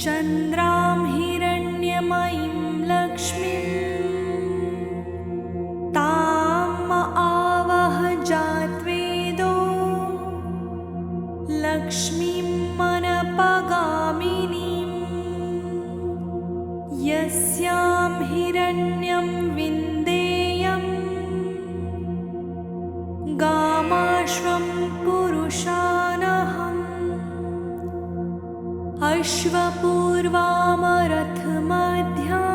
चन्द्रां हिरण्यमयीं लक्ष्मीं ताम् आवह जात्वेदो लक्ष्मीं मनपगामिनीं यस्यां हिरण्यं विन्देयं गामाश्वं पुरुषानहम् अश्वपूर्वामरथमध्यां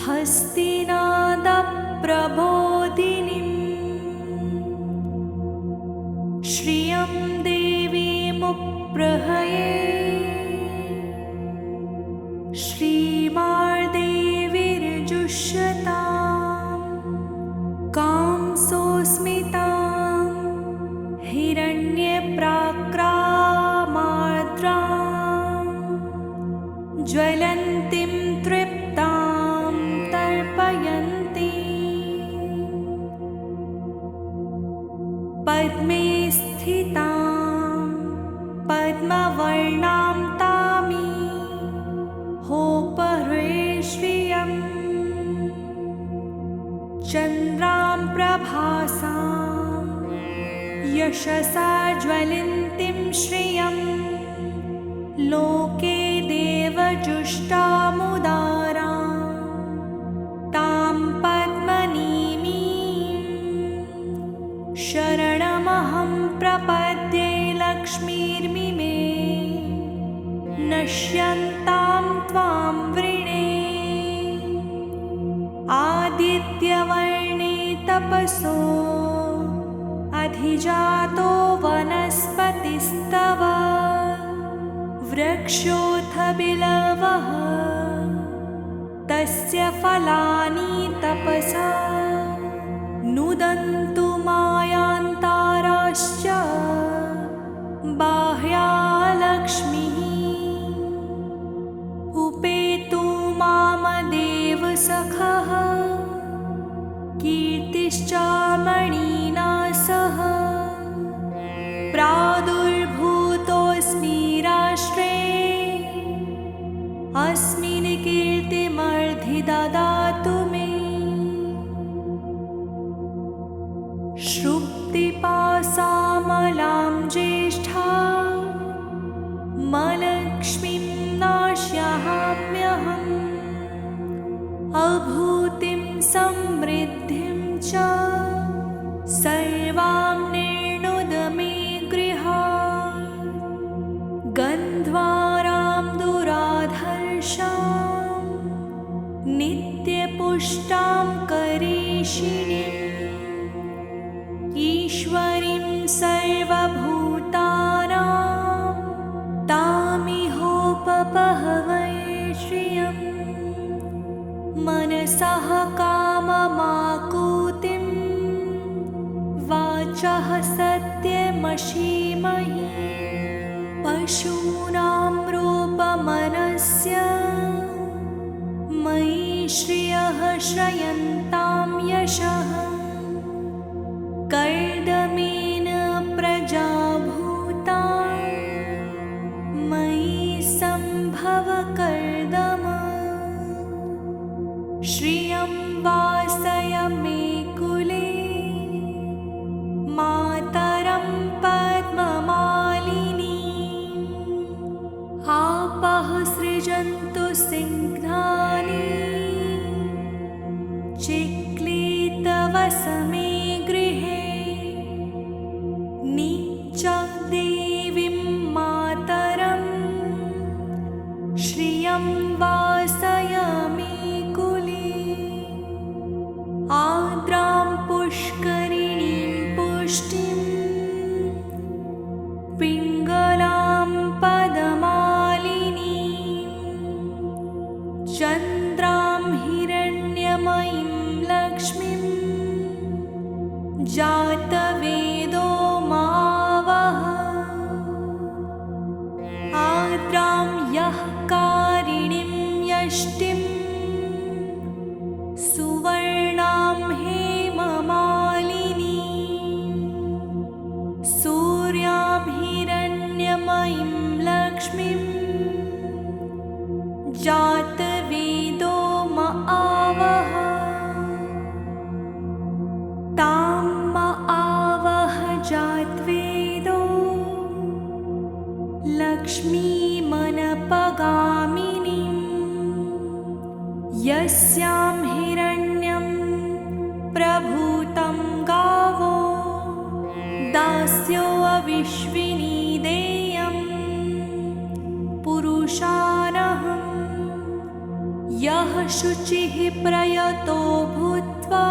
हस्तिनादप्रबोधिनीं श्रियं देवीमुप्रहये श्रीमार्देवीर्जुष्यताम् कांसोऽस्मितां हिरण्यप्राक्रामार्द्रां ज्वलन्तीं तृप्तां तर्पयन्ती पद्मे स्थितां पद्मवर्णां तामी होपह्रे श्रियम् चन्द्रां प्रभासां यशसा ज्वलन्तीं श्रियं लोके देवजुष्टामुदारां तां पद्मनीमीं शरणमहं प्रपद्ये लक्ष्मीर्मिमे नश्यन्तां त्वां वृणे आदित्यवर्णे तपसो अधिजातो वनस्पतिस्तव वृक्षोऽथ बिलवः तस्य फलानि तपसा नुदन्तु मायान्ताराश्च बाह्या लक्ष्मीः उपेतु मामदेव सखः कीर्तिश्चामणिना सह प्रादुर्भूतोऽस्मि राष्ट्रे अस्मिन् कीर्तिमर्धिददातु मे श्रुप्तिपासामलां ज्येष्ठां मलक्ष्मीं नाश्याम्यहम् अभूतिं समृद्धिं च सर्वां निर्णुद मे गृहात् गन्ध्वारां दुराधर्षां नित्यपुष्टां करीषिणीम् ईश्वरीं सर्वभूतानां तामिहोपपहवै श्रियम् मनसः काममाकुतिं वाचः सत्यमशीमहि पशूनां रूपमनस्य मयि श्रियः श्रयन्तां यशः कर्दमेन प्रजाभूता मयि सम्भव कर्दम श्रियं वासय मे कुले मातरं पद्ममालिनीम् आपः सृजन्तु सिंह्नानि चिक्लितवस मे गृहे नीचा देवीं मातरं श्रियं वासय मे आर्द्रां पुष्करिणीं पुष्टिं पिङ्गलां पदमालिनीं चन्द्रां हिरण्यमयीं लक्ष्मीं जातवेदो मावह आर्द्रां यः कारिणीं यष्टिं सुवर्णां हेममालिनीं सूर्यां हिरण्यमयीं लक्ष्मीं लक्ष्मीमनपगामिनीं यस्यां हिरण्यं प्रभूतं गावो दास्यो अविश्विनी देयं पुरुषानहं यः शुचिः प्रयतो भूत्वा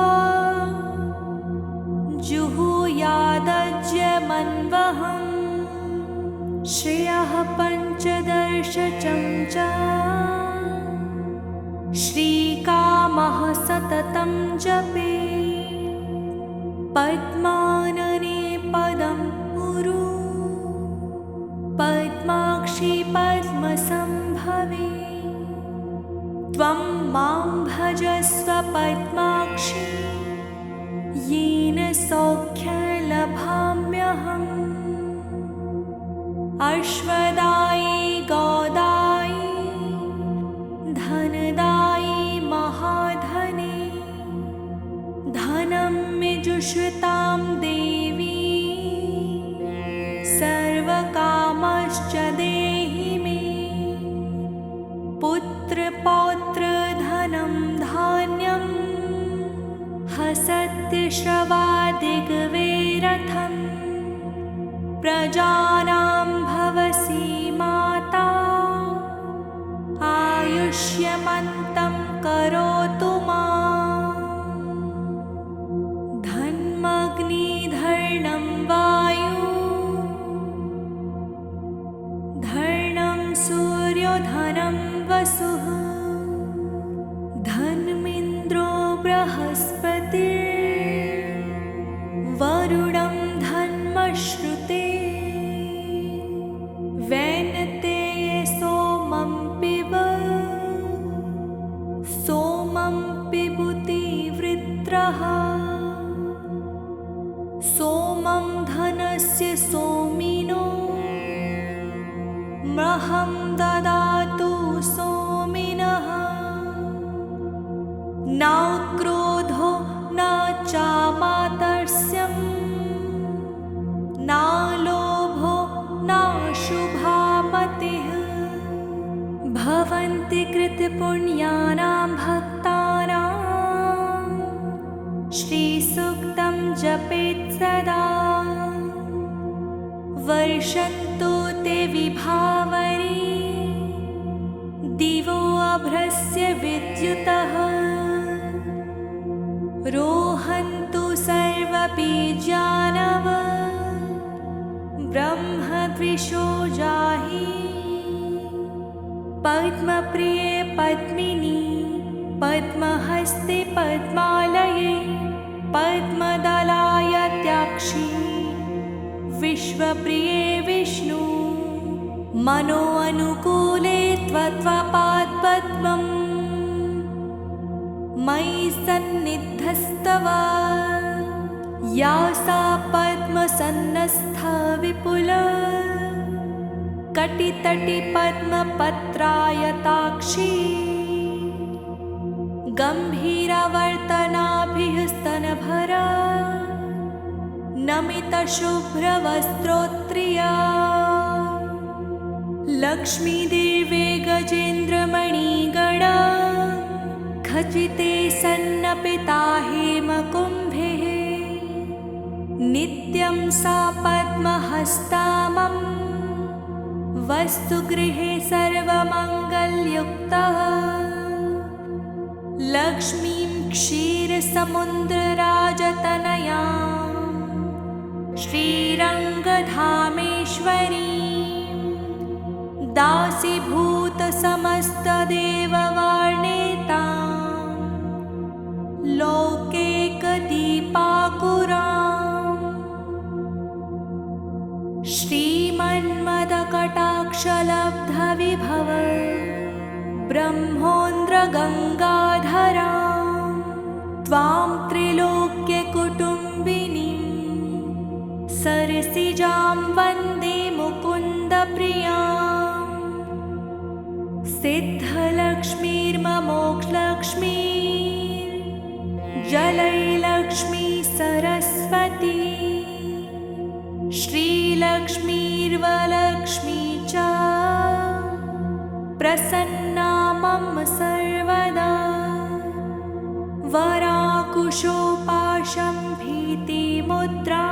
जुहुयादज्यमन्वहम् श्रेयः पञ्चदश चमचा श्रीकामः सततं जपे पद्मानने पदं कुरु पद्माक्षी पद्मसंभवे त्वं मां भजस्व पद्माक्षी येन सौख्यं लभाम्यहम् अश्वदायी गौदायी धनदायी महाधने धनं मे जुषतां देवी सर्वकामश्च देहि मे पुत्रपौत्रधनं धान्यं हसत्यश्रवादिग्वैरथं प्रजानां भवसि माता आयुष्यमन्तं करोतु मां धन्मग्निधर्णं वायु धर्णं सूर्योधनं वसुः धन्मिन्द्रो बृहस्पतिर्वरुणं धन्मश्रुते वैनतेये सोमं पिब सोमं पिबुति वृत्रः सोमं धनस्य सोमिनो मह्यं ददातु सोमिनः न क्रोधो न चामातर्स्यं न लोभो न शुभामतिः भवन्ति कृतपुण्यानां भक्तानां श्रीसूक्तं जपेत् सदा वर्षन्तु ते विभावरी दिवो अभ्रस्य विद्युतः रोहन्तु सर्वबीजानव ब्रह्मद्विषो जाहि पद्मप्रिये पद्मिनी पद्महस्ते पद्मालये पद्मदलायत्याक्षी विश्वप्रिये विष्णु मनो अनुकूले त्वत्पादपद्मम् मयि सन्निधस्तव या सा पद्मसन्नस्था विपुल कटितटी पद्मपत्रायताक्षी गम्भीरावर्तनाभिः स्तनभरा नमितशुभ्रवस्त्रोत्त्रिया लक्ष्मीदेवे गजेन्द्रमणिगणा खचिते सन्नपिता हेमकुम्भिः नित्यं सा पद्महस्तामं वस्तुगृहे सर्वमङ्गलयुक्तः लक्ष्मीं क्षीरसमुद्रराजतनयां श्रीरङ्गधामेश्वरीं दासीभूतसमस्तदेववर्णितां लौकिकदीपाकुराम् श्रीमन्मदकटाक्षलब्धविभव ब्रह्मोन्द्रगङ्गाधरां त्वां त्रिलोक्यकुटुम्बिनीं सरसिजां वन्दे मुकुन्दप्रियां सिद्धलक्ष्मीर्ममोक्षलक्ष्मीर्जलैलक्ष्मी सरस्वती श्रीलक्ष्मीर्वलक्ष्मी च प्रसन्ना मम सर्वदा वराकुशोपाशं भीतिमुद्रां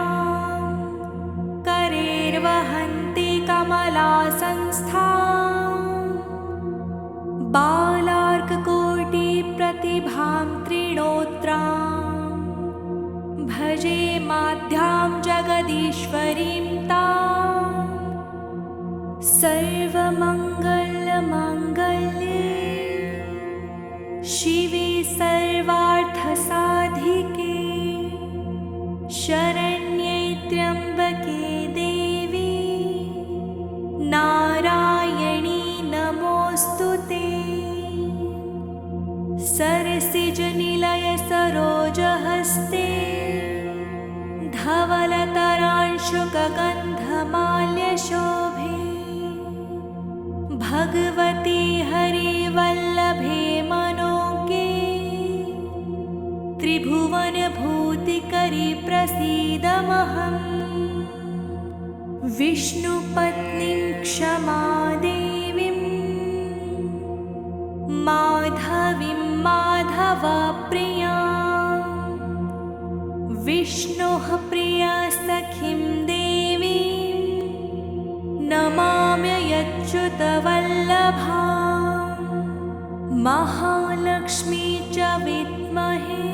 करेर्वहन्ति कमलासंस्थां बालार्ककोटिप्रतिभां त्रिणोत्रां भजे माध्यां जगदीश्वरीं तां सर्वमङ्गलमाङ्गल्ये शिवे सर्वार्थसाधिके शरण्ये त्र्यम्बके देवी नारायणी नमोऽस्तुते सरसिजनिलय सरोजहस्ते धवलतरांशुकगन्धमाल्यशोभे भगवती हरिवल्लभे मनोज्ञे त्रिभुवनभूतिकरी प्रसीदमहम् विष्णुपत्नीं क्षमादेवीं माधवीं माधवप्रियां विष्णोः प्रियसखीं देवीं नमाम्यच्युतवल्लभां महालक्ष्मी च विद्महे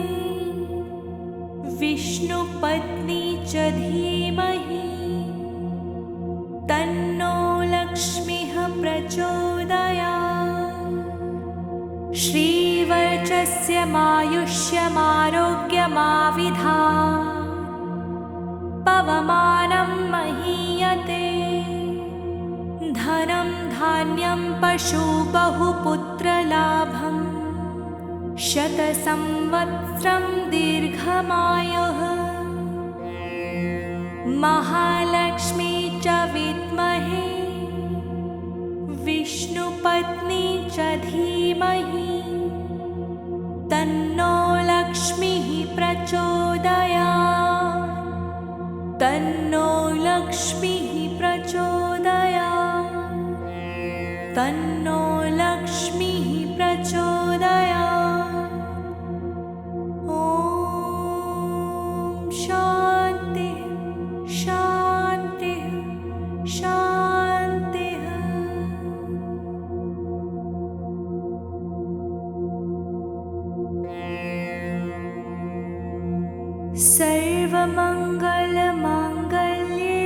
विष्णुपत्नी च धीमहि तन्नो लक्ष्मीः प्रचोदयात् श्रीवर्चस्यमायुष्यमारोग्यमाविधा पवमानं महीयते धनं धान्यं पशु बहुपुत्रलाभं शतसंवत्सरं दीर्घमायुः महालक्ष्मी च विद्महे विष्णुपत्नी च धीमहि तन्नो लक्ष्मीः प्रचोदयात् तन्नो लक्ष्मीः प्रचोदयात् तन्नो लक्ष्मीः प्रचोदयात् ॐ शान्ति शान्ति शान्तिः सर्वमङ्गलमाङ्गल्ये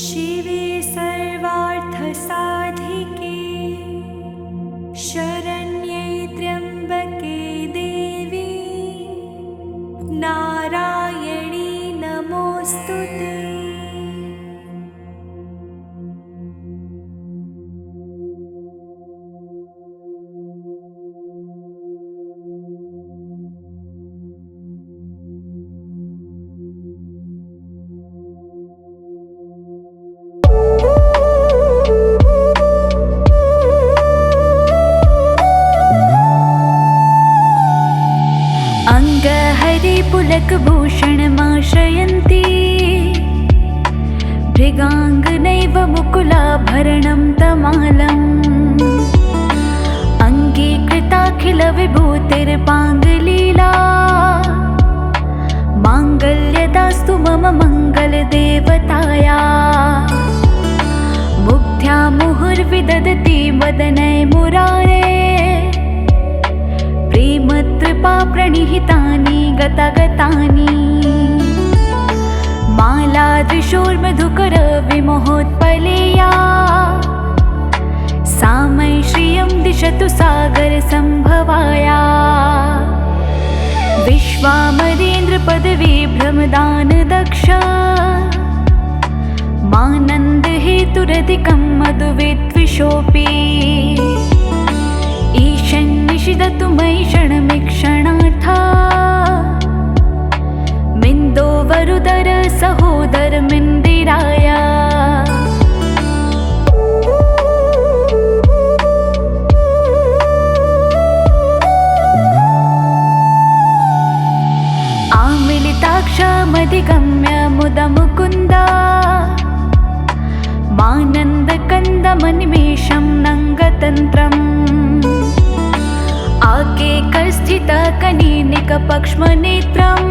शिवे सर्वार्थसाधिके शरण्ये त्र्यम्बके देवी नारायणी नमोऽस्तुते पुलकभूषणमाश्रयन्ती भृगाङ्गनैव मुकुलाभरणं तमालम् अङ्गीकृताखिलविभूतिर्पाङ्गलीला माङ्गल्यदास्तु मम मङ्गलदेवताया मुग्ध्या मुहुर्विदधति वदने मुरारे प्रेमत्रिपा प्रणिहितानि गतागतानि मालादृशोर्मधुकरविमोहोत्पलेया सा मै श्रियं दिशतु सागरसम्भवाया विश्वामरेन्द्रपदवीभ्रमदानदक्ष मानन्दहेतुरधिकं मधुविद्विषोऽपि ईशन्निषिदतु मयि क्षणमिक्षणार्था मिन्दोवरुदर सहोदरमिन्दिराय आमिलिताक्षमधिगम्य मुदमुकुन्द मानन्दकन्दमनिमेषं नङ् कनीनिकपक्ष्मनेत्रम्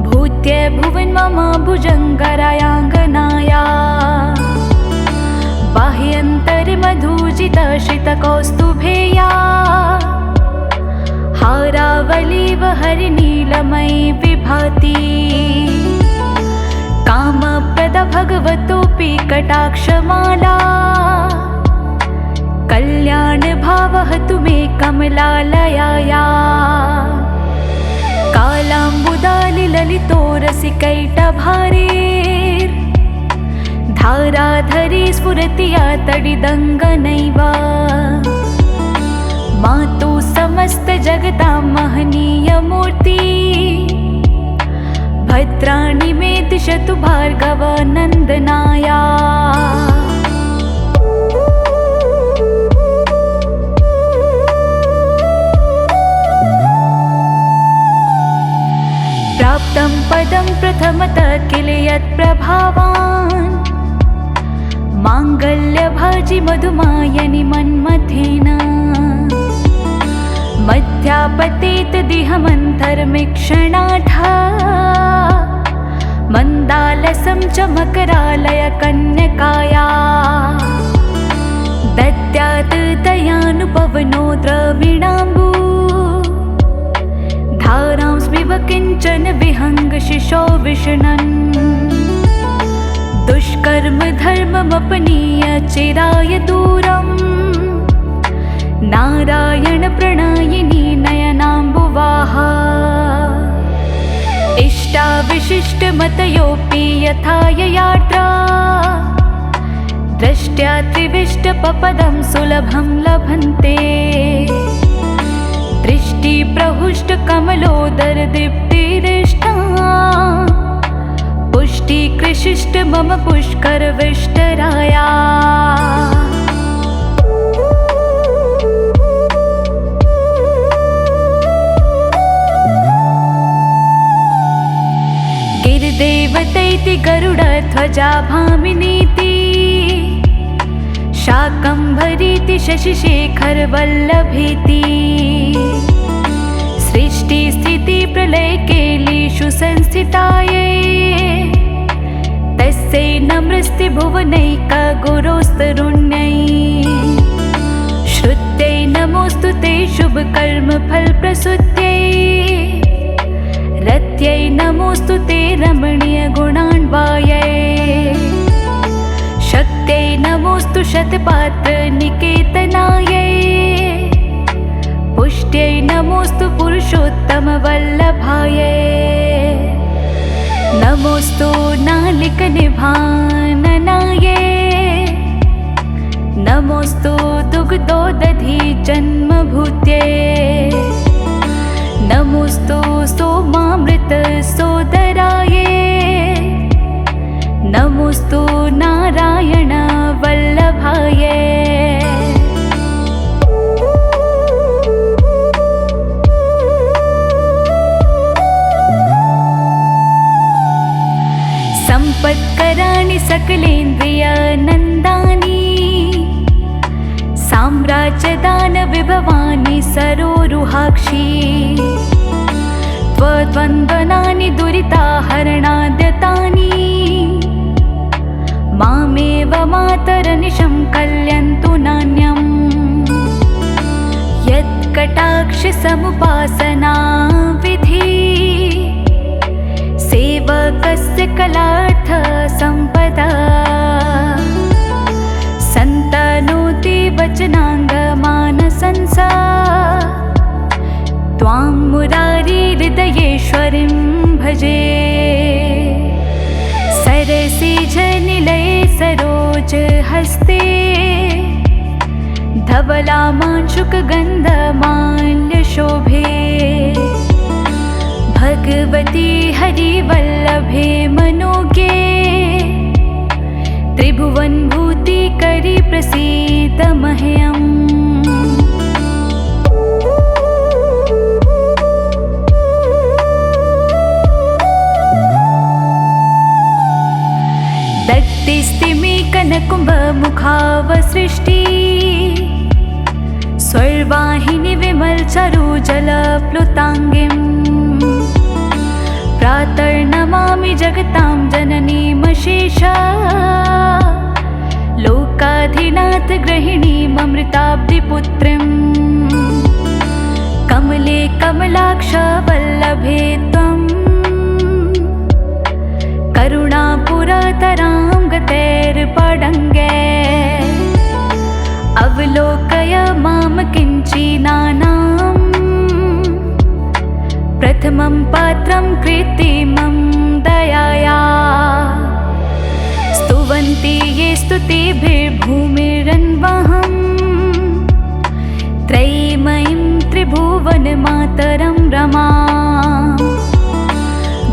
भूत्य भुवन् मम भुजङ्गरायाङ्गनाया बाह्यन्तरे मधुजितश्रितकौस्तुभेया हारावलीव हरिनीलमयी विभाति कामप्रद भगवतोऽपि कटाक्षमाला कल्याण भावहतु मे कमलालयाया कालाम्बुदालिललितोरसिकैटभारेर् धाराधरी स्फुरति या तडिदङ्गनैव मातु समस्तजगतां महनीयमूर्ति भद्राणि मे दिशतु भार्गवनन्दनाया प्राप्तं पदं प्रथमतः किल यत्प्रभावान् माङ्गल्यभाजि मधुमायनि मन्मथेन मध्यापतेतदिह मन्थरमिक्षणाढा मन्दालसं च मकरालय कन्यकाया दद्यात् दयानुपवनो द्रविणाम्बु धारांस्मिव किञ्चन विहङ्गशिशो विषणन् दुष्कर्म धर्ममपनीय चिराय दूरम् नारायण प्रणयिनी नयनाम्बुवाः इष्टाविशिष्टमतयोऽपि यथा ययात्रा दृष्ट्या त्रिविष्टपपदं सुलभं लभन्ते दृष्टिप्रहुष्टकमलोदरदीप्तिरिष्टा पुष्टिकृशिष्ट मम पुष्करविष्टराया गिरिदेवतैति गरुडध्वजा भामिनीति शाकम्भरीति शशिशेखरवल्लभेति सृष्टिस्थितिप्रलयकेलीषु संस्थितायै तस्यै नमस्ते भुवनैकगुरोस्तरुण्यै श्रुत्यै नमोऽस्तु ते शुभकर्मफलप्रसूत्यै रत्यै नमोऽस्तु ते रमणीयगुणान्वायै शक्त्यै नमोऽस्तु शतपात्रनिकेतनायै पुष्ट्यै नमोऽस्तु पुरुषोत्तमवल्लभायै नमोऽस्तु नालिकनिभाननायै नमोऽस्तु दुग्धोदधी जन्मभूत्यै नमोऽस्तु सोमामृतसोदरायै नमोऽस्तु नारायण वल्लभायै सम्पत्कराणि सकलेन्द्रियनन्दानि साम्राज्यदानविभवानि सरोरुहाक्षी त्वद्वन्द्वनानि दुरिताहरणाद्यतानि मामेव मातरनिशं कल्यन्तु नान्यम् यत्कटाक्षसमुपासना विधि सेवकस्य कलार्थ सम्पदा सन्तनोति वचनाङ्गमानसंसा त्वां मुरारी हृदयेश्वरीं भजे सरसिजनिलये सरोजहस्ते धवलामांशुकगन्धमाल्यशोभे भगवती हरिवल्लभे मनोज्ञे त्रिभुवनभूतिकरी प्रसीद मह्यम् दत्तिस्तिमे कनकुम्भमुखावसृष्टि स्वर्वाहिनी विमलचरुजलप्लुताङ्गीम् प्रातर्नमामि जगतां जननीमशेषा लोकाधिनाथ गृहिणीममृताब्धिपुत्रीम् कमले कमलाक्ष वल्लभे त्वम् करुणापुरतरां गतैर्पडङ्गे अवलोकय मां किञ्चिनानाम् प्रथमं पात्रं कृत्रिमं दयाया स्तुवन्ति ये स्तुतिभिर्भूमिरन्वहम् त्रयीमयीं त्रिभुवनमातरं रमा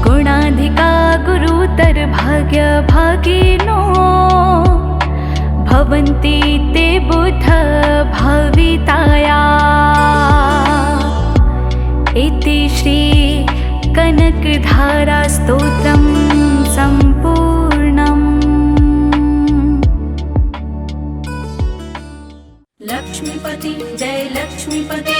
गुणाधिका गुरुतरभाग्यभागिनो भवन्ति ते बुध भविताया। इति श्री कनकधारा स्तोत्रं सम्पूर्णम्। लक्ष्मीपति जय लक्ष्मीपति।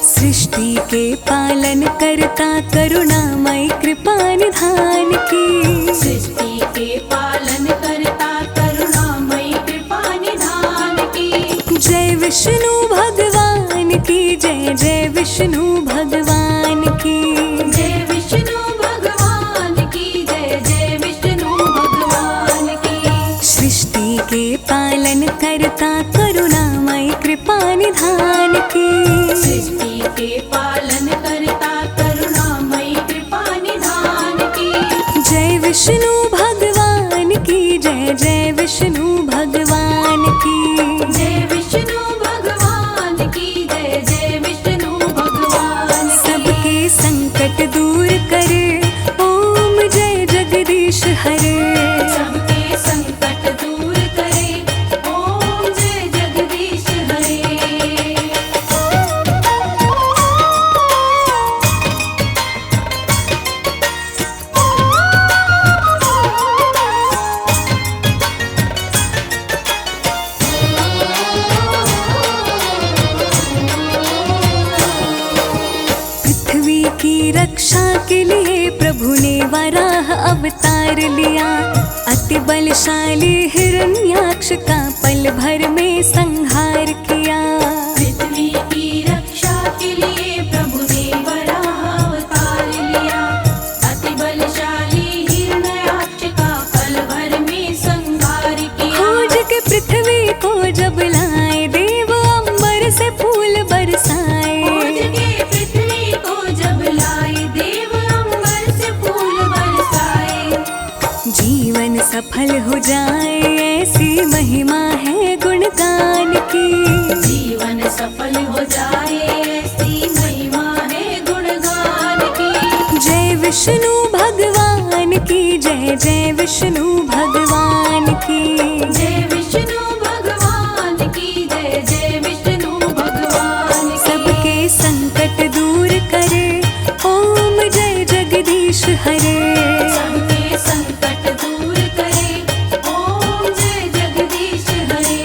सृष्टि के पालन करता करुणामय कृपा निधान की। सृष्टि के पालन करता करुणामय कृपा निधान की। जय विष्णु भगवान की जय जय विष्णु भगवान की। जय विष्णु भगवान की जय जय विष्णु भगवान की। सृष्टि के पालन करता करुणामय कृपा निधान की। सृष्टि के पालन करता करुणामय कृपा निधान की। जय विष्णु भगवान की जय जय विष्णु भगवान की। जय विष्णु भगवान की जय जय विष्णु भगवान की। सबके संकट दूर करे ओम जय जगदीश हरे। सबके संकट दूर करे ओम जय जगदीश हरे। पृथ्वी की रक्षा के लिए प्रभु ने वराह अवतार लिया। अति बलशाली हिरण्याक्ष का पल भर में संहार किया। पृथ्वी की रक्षा के लिए प्रभु ने वराह अवतार लिया। अति बलशाली हिरण्याक्ष का पल भर में संहार किया। खोज के पृथ्वी को जब लाए देव अंबर से फूल बरसाए। खोज के पृथ्वी को जब लाए देव अंबर से फूल बरसाए। जीवन सफल हो जाए ऐसी महिमा है गुणगान की। जीवन सफल हो जाए ऐसी महिमा है गुणगान की। जय विष्णु भगवान की जय जय विष्णु भगवान की। जय विष्णु भगवान की जय जय विष्णु भगवान की। सबके संकट दूर करे ओम जय जगदीश हरे। सबके संकट दूर करे ओम जय जगदीश हरे।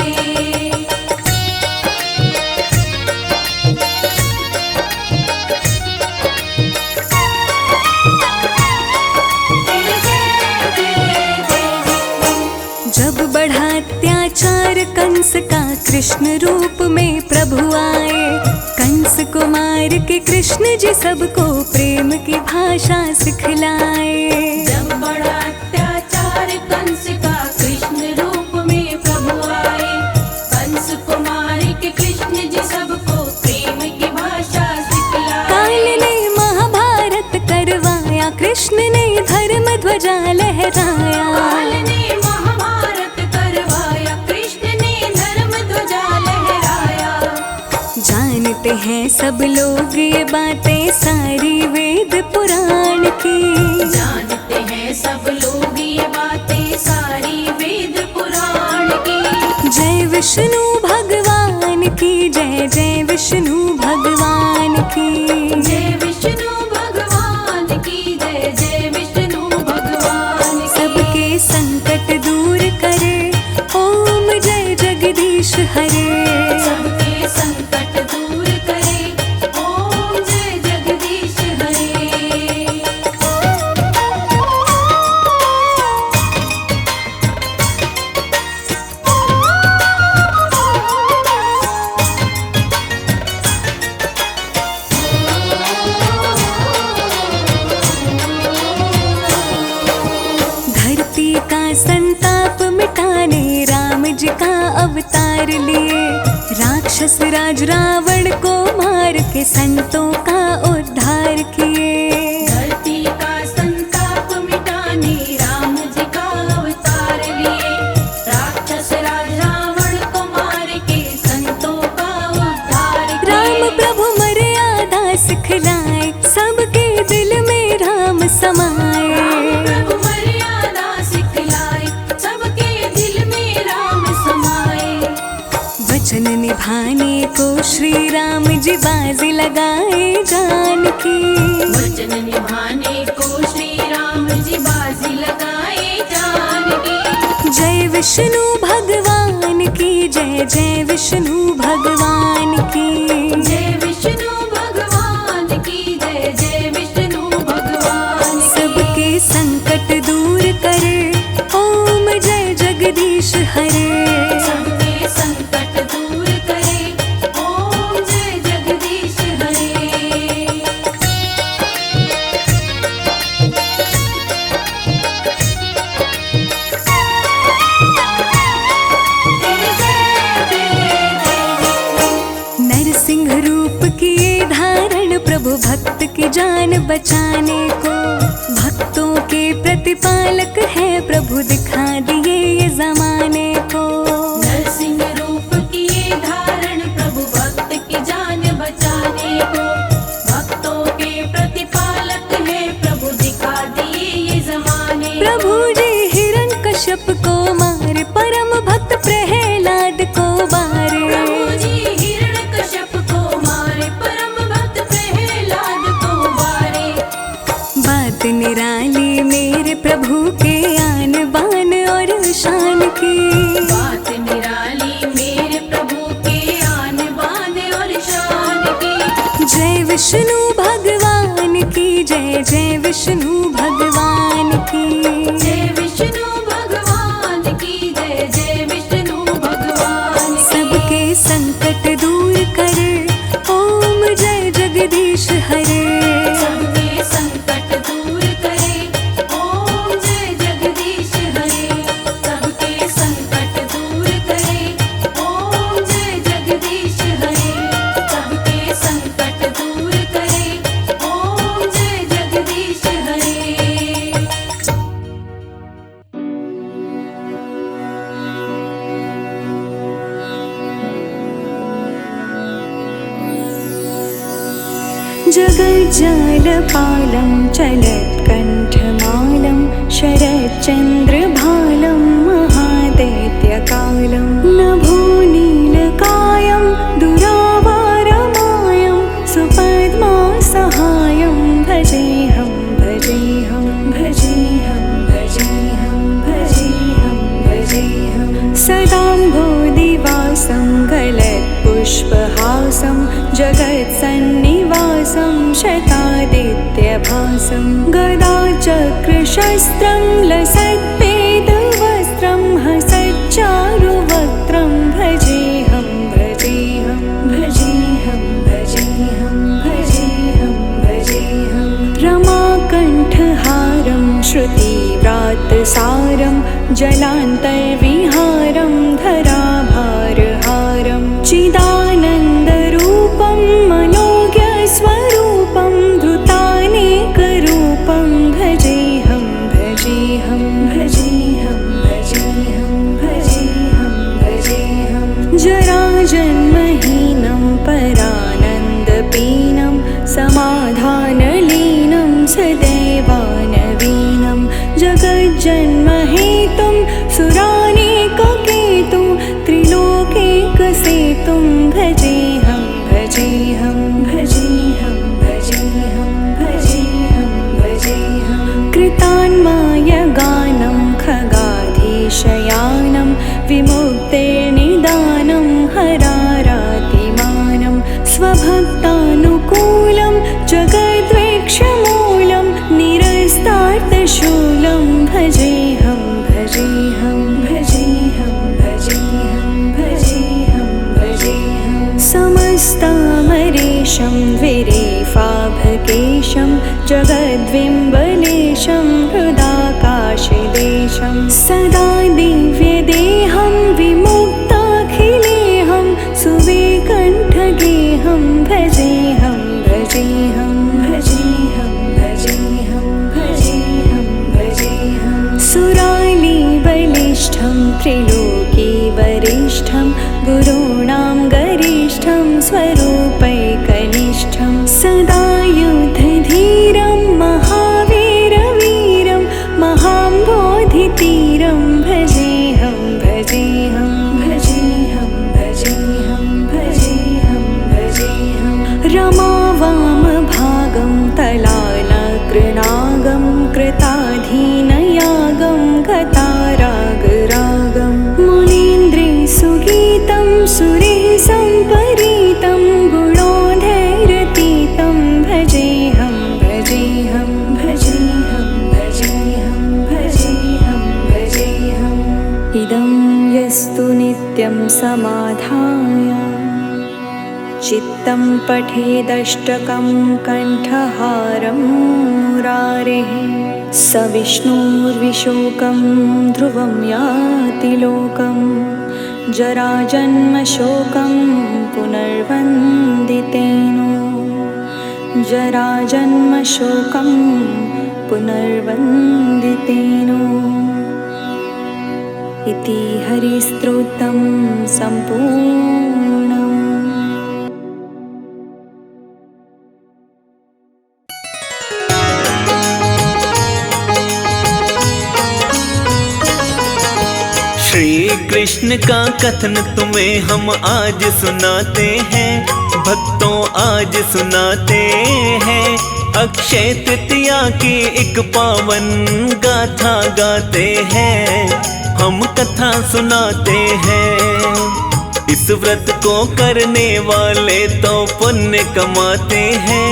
जब बढ़ा अत्याचार कंस का कृष्ण रूप में प्रभु आए। कंस को मार के कृष्ण जी सबको प्रेम की भाषा सिखलाए। जब बड़ा अत्याचार कंस का कृष्ण रूप में प्रभु आए। कंस को मार के कृष्ण जी सबको प्रेम की भाषा सिखलाए। काल ने महाभारत करवाया कृष्ण ने धर्म ध्वजा लहराया। काल ने महाभारत करवाया कृष्ण ने धर्म ध्वजा लहराया। जानते हैं सब लोग ये बातें सारी वेद पुराण की। जानते हैं सब लोग ये बातें सारी वेद पुराण की। जय विष्णु विष्णु भगवान की। जय विष्णु भगवान की जय, जय विष्णु भगवान की। सबके संकट दूर करे, ओम जय जगदीश हरे। सबके संकट दूर करे, ओम जय जगदीश हरे। धरती का संताप मिटाने राम जी का अवतार लिए। राक्षस राज रावण को मार के संतों का उद्धार किए। धरती का संताप मिटाने राम जी का अवतार लिए। राक्षस राज रावण को मार के संतों का उद्धार किए। राम प्रभु मर्यादा सिखलाए, सबके दिल में राम समाए। राम प्रभु मर्यादा सिखलाए, सबके दिल में राम समाए। वचन निभाने को श्री राम जी बाजी लगाए जान की। वचन निभाने को श्री राम जी बाजी लगाए जान की। जय विष्णु भगवान की जय, जय विष्णु भगवान की। जय विष्णु भगवान की जय, जय विष्णु भगवान की। सबके संकट दूर करे, ओम जय जगदीश हरे। सबके संकट दूर करे, ओम जय जगदीश हरे। नरसिंह रूप किए धारण, प्रभु भक्त की जान बचाने को। भक्तों के प्रतिपालक है, प्रभु दिखा दिए ये जमाने को। नरसिंह रूप किए धारण, प्रभु भक्त की जान बचाने को। भक्तों के प्रतिपालक है, प्रभु दिखा दिए ये जमाने को। प्रभु जी हिरण्यकश्यप को मारे, परम भक्त प्रहलाद को बारे। प्रभु जी हिरण्यकश्यप को मारे, परम भक्त प्रहलाद को मारे। बात निराली मेरे प्रभु के आन बान और शान की। बात निराली मेरे प्रभु के आन बान और शान की। जय विष्णु भगवान की जय, जय विष्णु भगवान की। जय विष्णु भगवान की जय, जय विष्णु भगवान की। सबके संकट दूर करे, ओम जय जगदीश हरे। सबके संकट दूर करे, ओम जय जगदीश हरे। सबके संकट दूर करे, ओम जय जगदीश हरे। सबके संकट दूर करे, ओम जय जगदीश हरे। जगज्जालपालं चलत्कण्ठमालं शरच्चन्द्रभालं महादैत्यकालं नभोनीलकायं दुरावारमायं सुपद्मासहायं भजेऽहं भजेऽहं भजेऽहं भजेऽहं भजेऽहं भजेऽहं सदाम्भोदिवासं गलत्पुष्पहासं जगत्सन्निवासं शतादित्यभासं गदाचक्रशस्त्रं लसत्पेदवस्त्रं हसच्चारुवक्त्रं भजेऽहं भजेऽहं भजेऽहं भजेऽहं भजेऽहं भजेऽहं रमाकण्ठहारं श्रुतिव्रातसारं जलान्तर्विहारं धराभारहारं चिदानन्दरूपं मनोज्ञस्वरूपं धृतानेकरूपं भजेऽहं भजेऽहं भजेऽहं भजेऽहं भजेऽहं भजेऽहं जराजन्महीनं परानन्दपीनं समाधानलीनं सदैवानवीनं जगज्जन्महेतुं सुरानेककेतुं त्रिलोकैकसेतुं भजेऽहं भजेऽहं जगद्विम्बलेशं हृदाकाशदेशं सदा दिव्यदेहं विमुक्ताखिलेहं सुविकण्ठगेहं भजेऽहं भजेऽहं भजेऽहं भजेऽहं भजेऽहं भजेऽहं सुरालीबलिष्ठं त्रिलोकीवरिष्ठं गुरूणां गरिष्ठं स्वरूपैकनिष्ठं सदा युद्धधीरं महावीरवीरं महाम्बोधितीरं भजेऽहं भजेऽहं भजेऽहं भजेऽहं भजेऽहं भजेऽहं रमावामभागं तलालकृणागं कृताधीनयागं गतारागरागं मुनीन्द्रेसुगीतं सुरेः सम्परीतं गुणोधैरतीतं भजेऽहं भजेऽहं भजेऽहं भजेऽहं भजेऽहं भजेऽहम् इदं यस्तु नित्यं समाधाय चित्तं पठेदष्टकं कण्ठहारं मुरारेः स विष्णुर्विशोकं ध्रुवं याति लोकं जराजन्मशोकं पुनर्वन्दितेनो जराजन्मशोकं पुनर्वन्दितेनो इति हरिस्तोत्रं सम्पूर्णम्। श्री कृष्ण का कथन तुम्हें हम आज सुनाते हैं, भक्तों आज सुनाते हैं। अक्षय तृतीया की एक पावन गाथा गाते हैं, हम कथा सुनाते हैं। इस व्रत को करने वाले तो पुण्य कमाते हैं,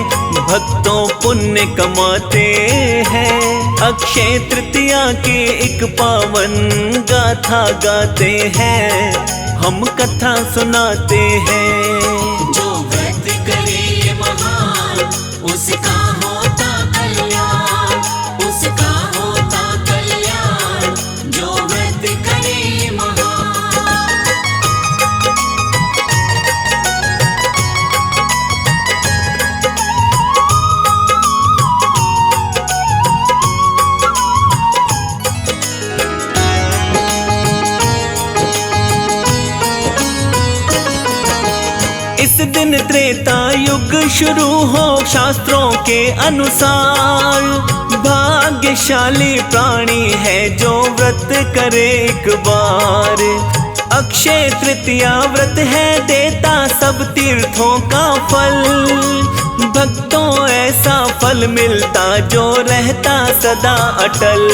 भक्तों पुण्य कमाते हैं। अक्षय तृतीया की एक पावन गाथा गाते हैं, हम कथा सुनाते हैं। जो व्रत करे ये महान, उसका होता कल्याण, उसका होता कल्याण। जो व्रत करे ये महान। इस दिन त्रेता युग शुरू हो शास्त्रों के अनुसार। भाग्यशाली प्राणी है जो व्रत करे एक बार। अक्षय तृतीया व्रत है देता सब तीर्थों का फल। भक्तों ऐसा फल मिलता जो रहता सदा अटल।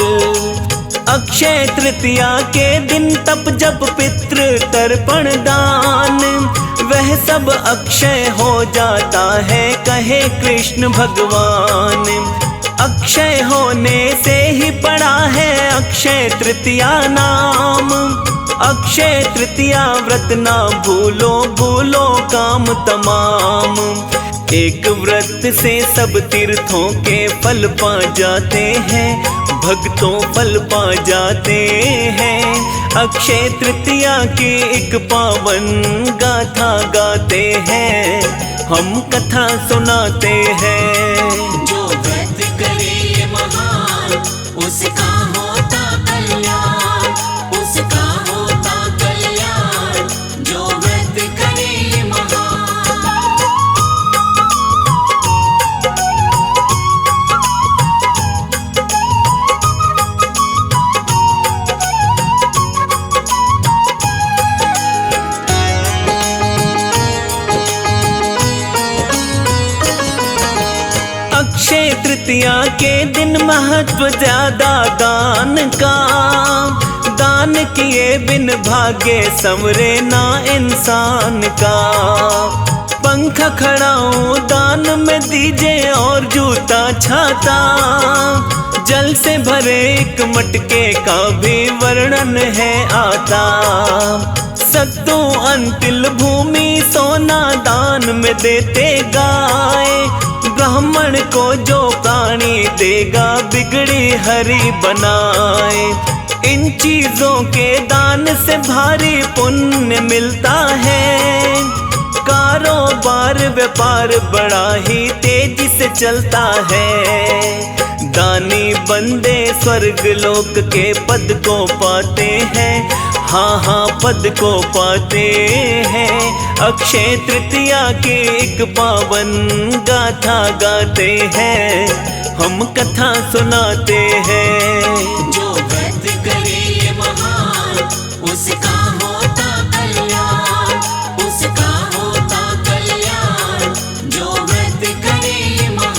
अक्षय तृतीया के दिन तप जब पितृ तर्पण दान, वह सब अक्षय हो जाता है कहे कृष्ण भगवान। अक्षय होने से ही पड़ा है अक्षय तृतीया नाम। अक्षय तृतीया व्रत ना भूलो, भूलो काम तमाम। एक व्रत से सब तीर्थों के फल पा जाते हैं, भक्तों फल पा जाते हैं। अक्षय तृतीया की एक पावन गाथा गाते हैं, हम कथा सुनाते हैं। जो व्रत करे ये महान, उसका होता कल्याण, उसका होता कल्याण। जो व्रत करे ये महान। अक्षय तृतीया के दिन महत्व ज्यादा दान का। दान किए बिन भाग्य संवरे ना इंसान का। पंख खड़ाऊं दान में दीजिए और जूता छाता। जल से भरे एक मटके का भी वर्णन है आता। सत्तू अंतिल भूमि सोना दान में देते गाय। ग्रह ब्राह्मण को जो प्राणी देगा बिगड़ी हरि बनाए। इन चीजों के दान से भारी पुण्य मिलता है। कारोबार व्यापार बड़ा ही तेजी से चलता है। दानी बंदे स्वर्ग लोक के पद को पाते हैं। हाँ हाँ पद को पाते हैं। अक्षय तृतीया की एक पावन गाथा गाते हैं, हम कथा सुनाते हैं। जो व्रत करे ये महान, उसका होता कल्याण, उसका होता कल्याण। जो व्रत करे ये महान।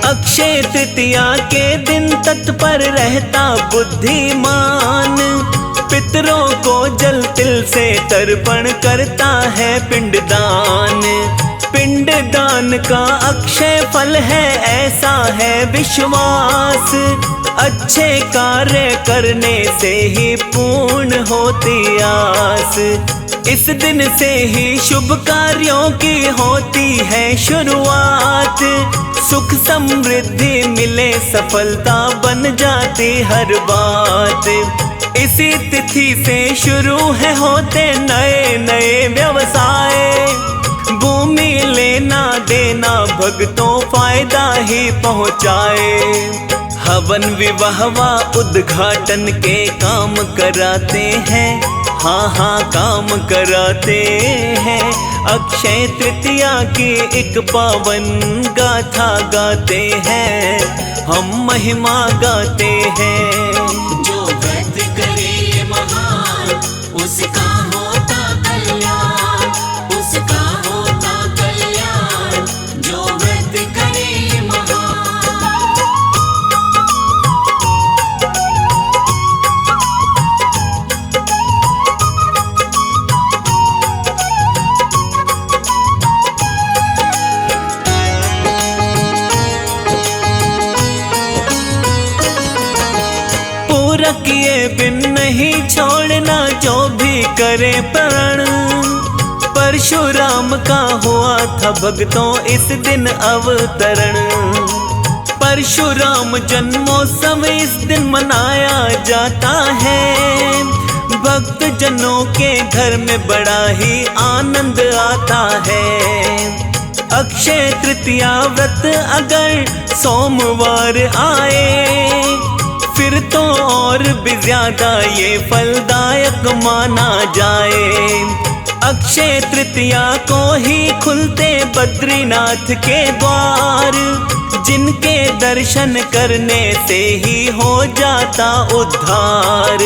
अक्षय तृतीया के दिन तत्पर रहता बुद्धिमान। पितरों को जल तिल से तर्पण करता है पिंडदान। पिंडदान का अक्षय फल है ऐसा है विश्वास। अच्छे कार्य करने से ही पूर्ण होती आस। इस दिन से ही शुभ कार्यों की होती है शुरुआत। सुख समृद्धि मिले सफलता बन जाती हर बात। इसी तिथि से शुरू है होते नए नए व्यवसाय। भूमि लेना देना भक्तों फायदा ही पहुँचाए। हवन विवाह उद्घाटन के काम कराते हैं। हाँ हाँ काम कराते हैं। अक्षय तृतीया की एक पावन गाथा गाते हैं, हम महिमा गाते हैं। जो व्रत करे ये महान, उसका होता कल्याण, उसका होता कल्याण। जो व्रत करे ये महान। पूरा किए बिन नहीं छोड़ना जो भी करे प्रण। परशुराम का हुआ था भक्तों इस दिन अवतरण। परशुराम जन्मोत्सव इस दिन मनाया जाता है। भक्त जनों के घर में बड़ा ही आनंद आता है। अक्षय तृतीया व्रत अगर सोमवार आए, फिर तो और भी ज्यादा ये फलदायक माना जाए। अक्षय तृतीया को ही खुलते बद्रीनाथ के द्वार। जिनके दर्शन करने से ही हो जाता उद्धार।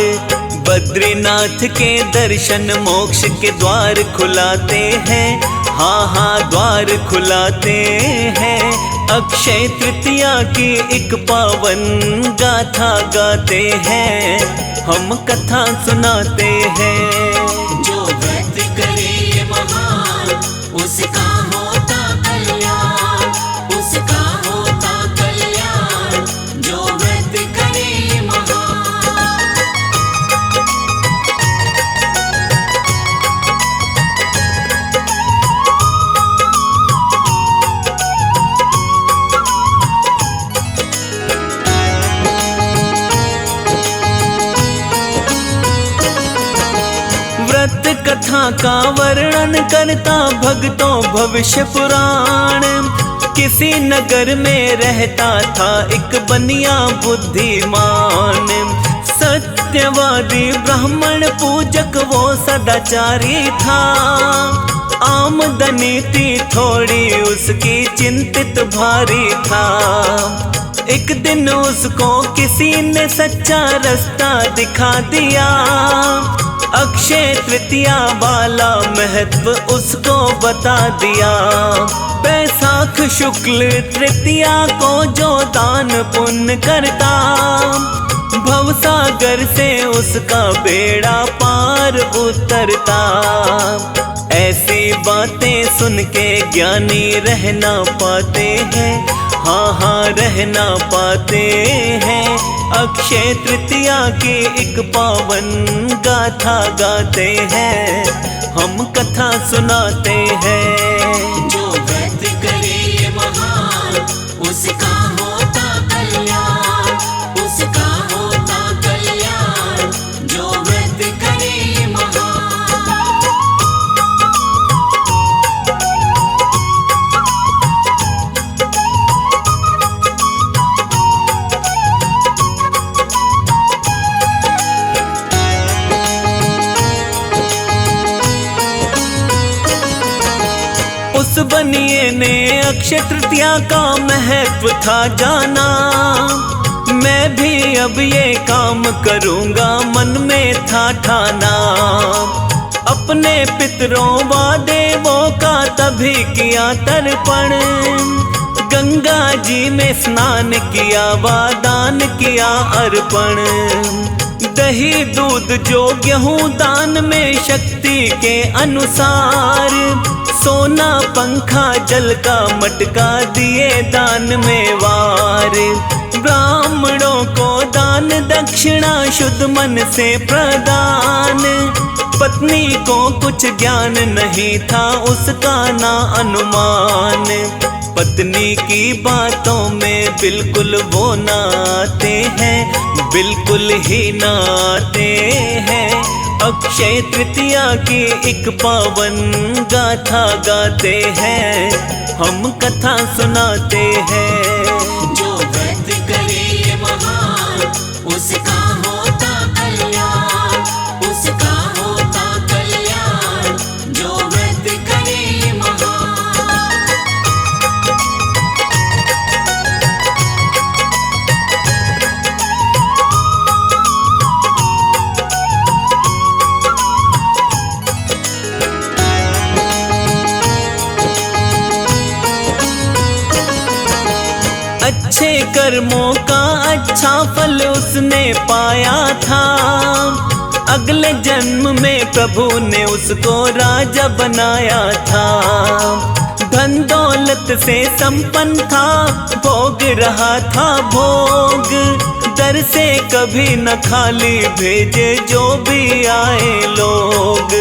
बद्रीनाथ के दर्शन मोक्ष के द्वार खुलाते हैं। हाँ हाँ द्वार खुलाते हैं। अक्षय तृतीया की एक पावन गाथा गाते हैं, हम कथा सुनाते हैं। जो व्रत करे ये महान, उसका होता कल्याण, उसका होता कल्याण। जो व्रत करे ये महान। व्रत कथा का वर्णन करता भक्तों भविष्य पुराण। किसी नगर में रहता था एक बनिया बुद्धिमान। सत्यवादी ब्राह्मण पूजक वो सदाचारी था। आमदनी थी थोड़ी उसकी चिंतित भारी था। एक दिन उसको किसी ने सच्चा रास्ता दिखा दिया। अक्षय तृतीया वाला महत्व उसको बता दिया। बैसाख शुक्ल तृतीया को जो दान पुण्य करता, भवसागर से उसका बेड़ा पार उतरता। ऐसी बातें सुन के ज्ञानी रह ना पाते हैं, हाँ हाँ रह ना पाते हैं। अक्षय तृतीया की एक पावन गाथा गाते हैं, हम कथा सुनाते हैं। जो व्रत करे महान उसका होता कल्याण, उसका होता कल्याण। जो व्रत करे महान। उस बनिए ने अक्षय तृतीया का महत्व था जाना, मैं भी अब ये काम करूँगा मन में था ठाना। अपने पितरों व देवों का तभी किया तर्पण, गंगा जी में स्नान किया व दान किया अर्पण। दही दूध जो गेहूं दान में शक्ति के अनुसार, सोना पंखा जल का मटका दिए दान में वार। ब्राह्मणों को दान दक्षिणा शुद्ध मन से प्रदान, पत्नी को कुछ ज्ञान नहीं था उसका ना अनुमान। पत्नी की बातों में बिल्कुल वो ना आते हैं, बिल्कुल ही ना आते हैं। अक्षय तृतीया की एक पावन गाथा गाते हैं, हम कथा सुनाते हैं। जो व्रत करे महान उसका होता कल्याण, उसका होता कल्याण। जो व्रत करे महान। अच्छे कर्मों का अच्छा फल उसने पाया था, अगले जन्म में प्रभु ने उसको राजा बनाया था। धन दौलत से संपन्न था, भोग रहा था भोग। दर से कभी न खाली भेजे जो भी आए लोग।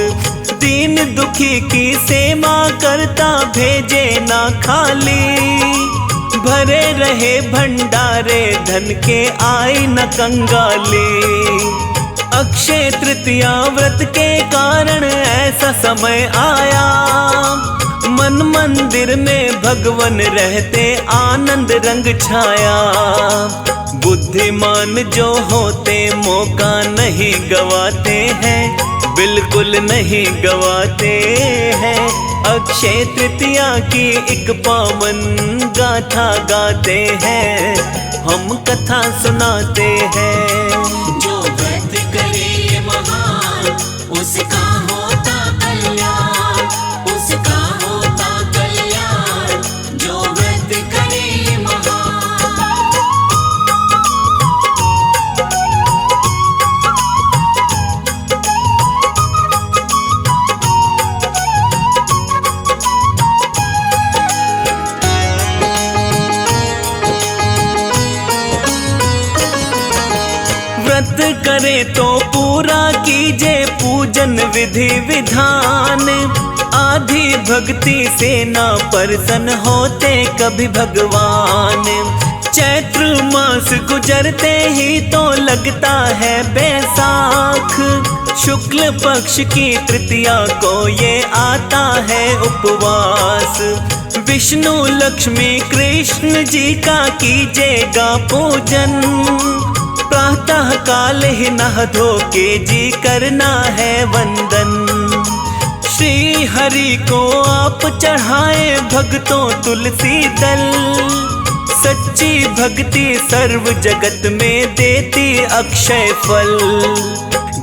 दीन दुखी की सेवा करता भेजे ना खाली, भरे रहे भंडारे धन के आई न कंगाली। अक्षय तृतीया व्रत के कारण ऐसा समय आया, मन मंदिर में भगवान रहते आनंद रंग छाया। बुद्धिमान जो होते मौका नहीं गवाते हैं, बिल्कुल नहीं गवाते हैं। अक्षय तृतीया की एक पावन गाथा गाते हैं, हम कथा सुनाते हैं। जो व्रत करे महान उसका होता कल्याण, उसका होता कल्याण। जो व्रत करे महान। व्रत करे तो पूरा कीजे पूजन विधि विधान, आधी भक्ति से ना प्रसन्न होते कभी भगवान। चैत्र मास गुजरते ही तो लगता है बैसाख, शुक्ल पक्ष की तृतीया को ये आता है उपवास। विष्णु लक्ष्मी कृष्ण जी का कीजिएगा पूजन, प्रातः काल ही नहा धो के जी करना है वंदन। श्री हरि को आप चढ़ाए भक्तों तुलसी दल, सच्ची भक्ति सर्व जगत में देती अक्षय फल।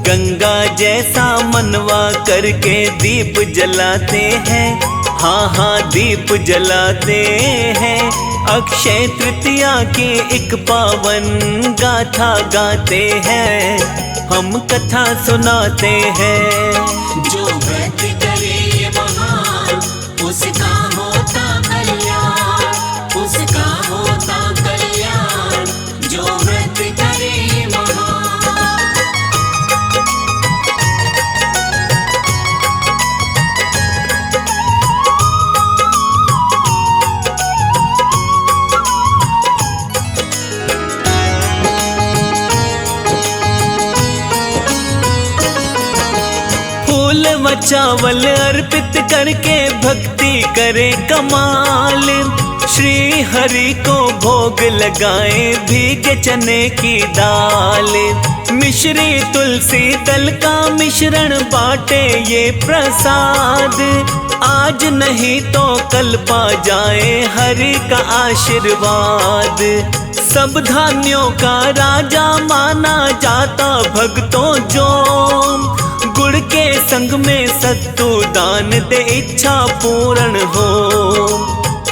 गंगा जैसा मनवा करके दीप जलाते हैं, हाँ हाँ दीप जलाते हैं। अक्षय तृतीया की एक पावन गाथा गाते हैं, हम कथा सुनाते हैं। जो व्रत करे मेवा चावल अर्पित करके भक्ति करे कमाल। श्री हरि को भोग लगाए भीगे चने की दाल। मिश्री तुलसी दल का मिश्रण बाटे ये प्रसाद। आज नहीं तो कल पा जाए हरि का आशीर्वाद। सब धान्यों का राजा माना जाता भक्तों जो, गुड़ के संग में सत्तू दान दे इच्छा पूर्ण हो।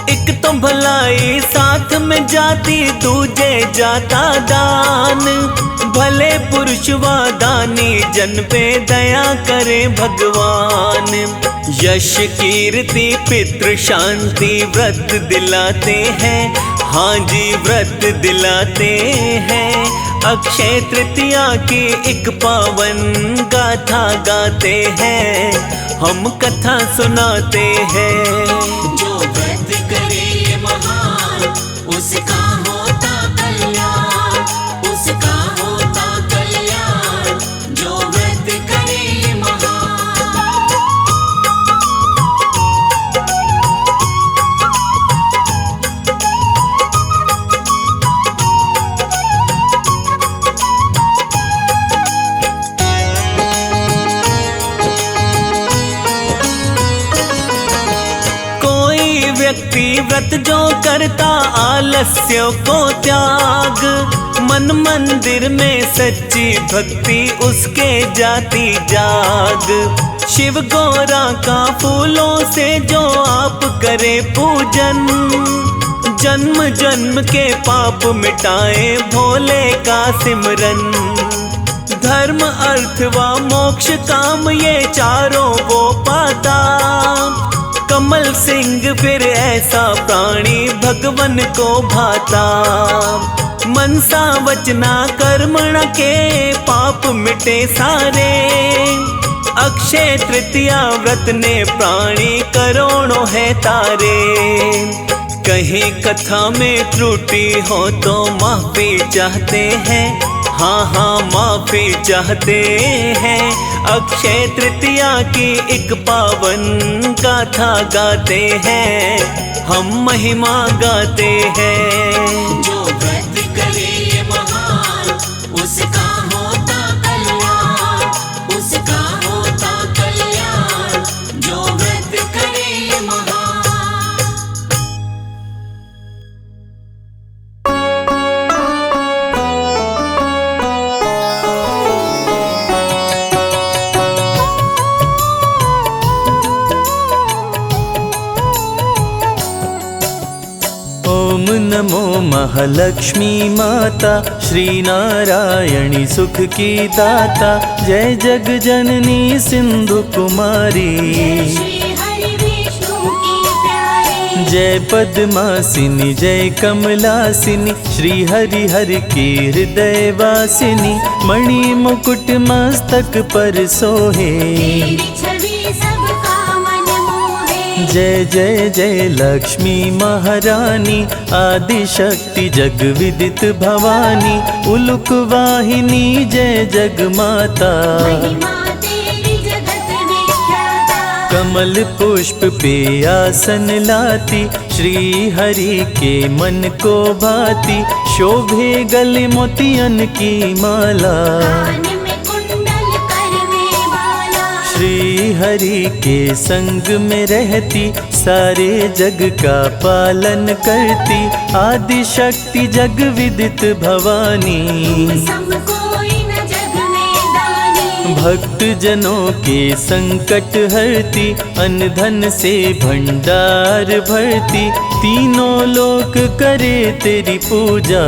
एक तो भलाई साथ में जाती दूजे जाता दान। भले पुरुष व दानी जन पे दया करे भगवान। यश कीर्ति पितृ शांति व्रत दिलाते हैं, हाँ जी व्रत दिलाते हैं। अक्षय तृतीया की एक पावन गाथा गाते हैं, हम कथा सुनाते हैं। जो व्रत करे ये महान, उसका होता कल्याण, उसका होता कल्याण। जो व्रत करे ये महान। व्यक्ति व्रत जो करता आलस्य को त्याग, मन मंदिर में सच्ची भक्ति उसके जाती जाग। शिव गौरा का फूलों से जो आप करे पूजन, जन्म जन्म के पाप मिटाए भोले का सिमरन। धर्म अर्थ व मोक्ष काम ये चारों वो पाता। कमल सिंह फिर ऐसा प्राणी भगवन को भाता। मनसा वचना कर्मण के पाप मिटे सारे। अक्षय तृतीया व्रत ने प्राणी करोड़ों है तारे। कहीं कथा में त्रुटि हो तो माफी चाहते हैं, हाँ हाँ माफी चाहते हैं। अक्षय तृतीया की एक पावन गाथा गाते हैं, हम महिमा गाते हैं। जो व्रत करे ये महान, उसका होता कल्याण, उसका होता कल्याण। जो व्रत करे ये महान। ओम नमो महालक्ष्मी माता, श्री नारायणी सुख की दाता। जय जग जननी सिंधु कुमारी, श्री हरि विष्णु की प्यारी। जय पद्मासिनी जय कमलासिनी, श्री हरि हर की हृदय वासिनी। मणि मुकुट मस्तक पर सोहे, तेरी छवि सबका मन मोहे। जय जय जय लक्ष्मी महारानी, आदि शक्ति जग विदित भवानी। उलुक वाहिनी जय जग माता, महिमा तेरी जगत विख्याता। कमल पुष्प पे आसन लाती, श्री हरि के मन को भाती। शोभे गले मोतियन की माला, कान में कुंडल कर में बाला। श्री हरि के संग में रहती, सारे जग का पालन करती। आदि शक्ति जग विदित भवानी, सबको इन जग में दानी। भक्त जनों के संकट हरती, अन्न धन से भंडार भरती। तीनों लोक करे तेरी पूजा,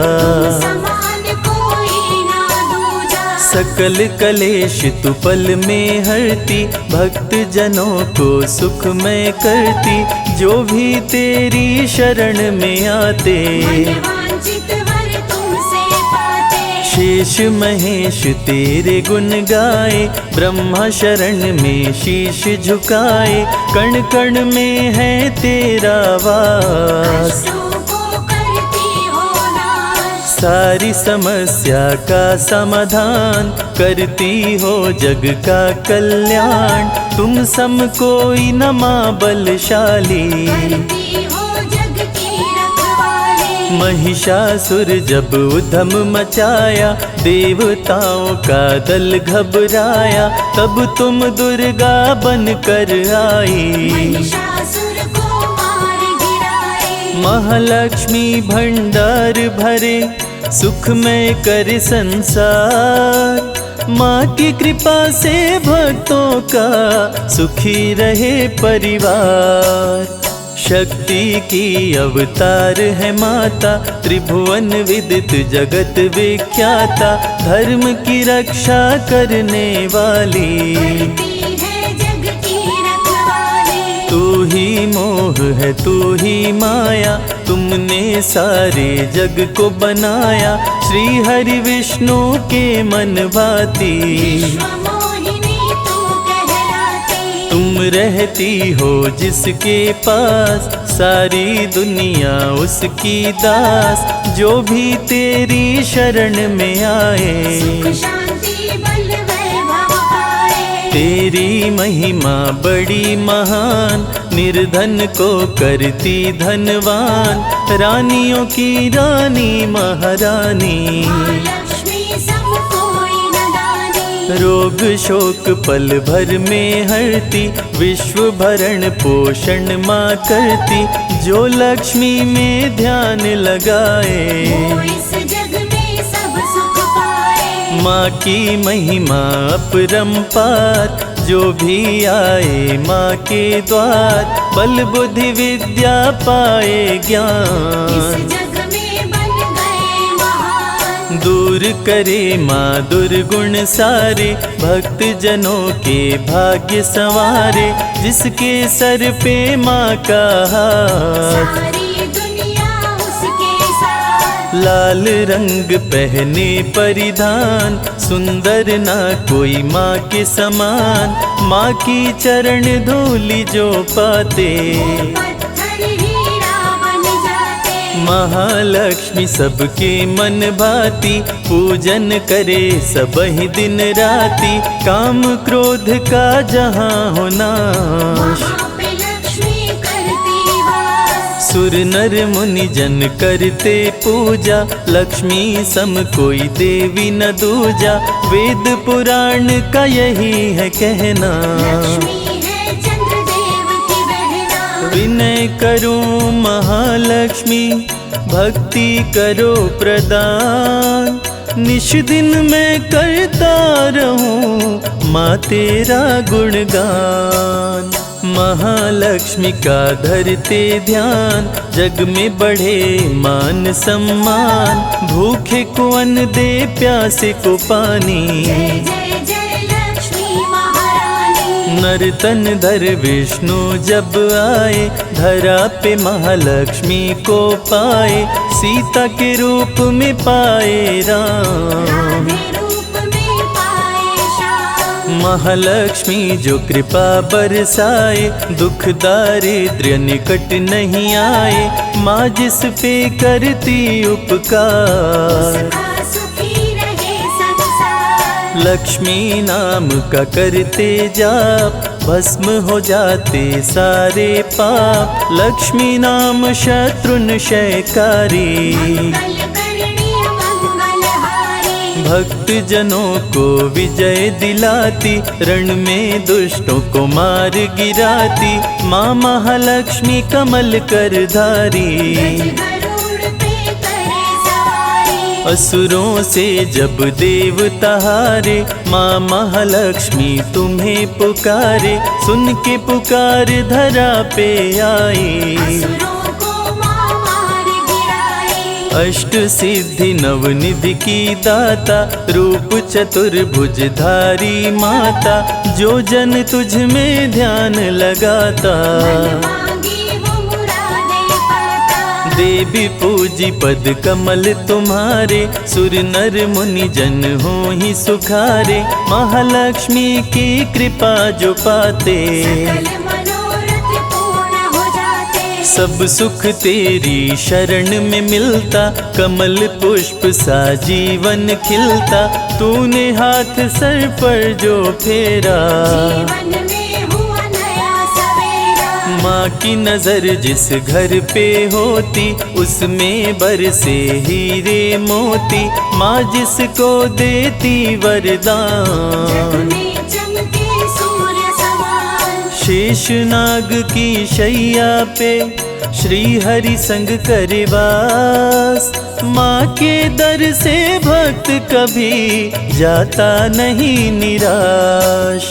समान कोई ना दूजा। सकल कलेश तु पल में हरती। भक्त जनों को सुख में करती, जो भी तेरी शरण में आते। मनवांछित वर तुमसे पाते। शेष महेश तेरे गुण गाए, ब्रह्मा शरण में शीश झुकाए। कण कण में है तेरा वास, अष्टों को करती हो नाश। सारी समस्या का समाधान, करती हो जग का कल्याण। तुम सम कोई न माँ बलशाली, करती हो जग की रखवाली। महिषासुर जब उधम मचाया, देवताओं का दल घबराया, तब तुम दुर्गा बन कर आई। महिषासुर को मार गिराए। महालक्ष्मी भंडार भरे, सुख में करे संसार। माँ की कृपा से भक्तों का सुखी रहे परिवार। शक्ति की अवतार है माता, त्रिभुवन विदित जगत विख्याता। धर्म की रक्षा करने वाली, करती है जग की रखवाली। तू ही मोह है तू ही माया, तुमने सारे जग को बनाया। श्री हरि विष्णु के मन भाती, विश्व मोहिनी तू कहलाती। तुम रहती हो जिसके पास, सारी दुनिया उसकी दास। जो भी तेरी शरण में आए, सुख शांति बल वैभव पाए। तेरी महिमा बड़ी महान, निर्धन को करती धनवान। रानियों की रानी महारानी, लक्ष्मी सब कोई न दानी। रोग शोक पल भर में हरती, विश्व भरण पोषण माँ करती। जो लक्ष्मी में ध्यान लगाए, वो इस जग में सब सुख पाए। माँ की महिमा अपरंपार। जो भी आए माँ के द्वार, बल बुद्धि विद्या पाए ज्ञान। इस जग में बन गए महान। दूर करे माँ दुर्गुण सारे, भक्त जनों के भाग्य संवारे। जिसके सर पे माँ का हाथ, सारी दुनिया उसके साथ। लाल रंग पहने परिधान, सुंदर ना कोई माँ के समान। माँ की चरण धूलि जो पाते, पत्थर हीरा बन जाते। महालक्ष्मी सबके मन भाती। पूजन करे सब ही दिन राती, काम क्रोध का जहाँ हो नाश। वहाँ पे लक्ष्मी करती वास। सुर नर मुनि जन करते पूजा, लक्ष्मी सम कोई देवी न दूजा। वेद पुराण का यही है कहना, लक्ष्मी है चंद्रदेव की बहना। विनय करो महालक्ष्मी, भक्ति करो प्रदान। निश दिन मैं करता रहूं माँ तेरा गुणगान। महालक्ष्मी का धरते ध्यान, जग में बढ़े मान सम्मान। भूखे को अन्न दे, प्यासे को पानी। जय जय जय लक्ष्मी महारानी। नर तन धर विष्णु जब आए, धरा पे महालक्ष्मी को पाए। सीता के रूप में पाए राम, राधे रूप में पाए श्याम। महालक्ष्मी जो कृपा बरसाए, दुख दारिद्र्य निकट नहीं आए। माँ जिस पे करती उपकार, उसका सुखी रहे संसार। लक्ष्मी नाम का करते जाप, भस्म हो जाते सारे पाप। लक्ष्मी नाम शत्रुन क्षयकारी, मंगल करणी मंगलहारी। भक्त जनों को विजय दिलाती। रण में दुष्टों को मार गिराती। माँ महालक्ष्मी कमल कर धारी, गरुड़ पे करे सवारी। असुरों से जब देवता हारे, माँ महालक्ष्मी तुम्हें पुकारे। सुन के पुकार धरा पे आई, असुरों को माँ मार गिराए। अष्ट सिद्धि नवनिधि की दाता। रूप चतुर्भुज धारी माता, जो जन तुझ में ध्यान लगाता। मांगी वो मुरादें पाता। देवी पूजी पद कमल तुम्हारे। सुर नर मुनि जन हो ही सुखारे। महालक्ष्मी की कृपा जो पाते, सकल मनोरथ पूर्ण हो जाते। सब सुख तेरी शरण में मिलता, कमल पुष्प सा जीवन खिलता। तूने हाथ सर पर जो फेरा, जीवन में हुआ नया सवेरा। माँ की नजर जिस घर पे होती, उसमें बरसे हीरे मोती। माँ जिसको देती वरदान, में चमके सूर्य समान। शेषनाग की शैया पे श्री हरि संग करे वास। माँ के दर से भक्त कभी जाता नहीं निराश।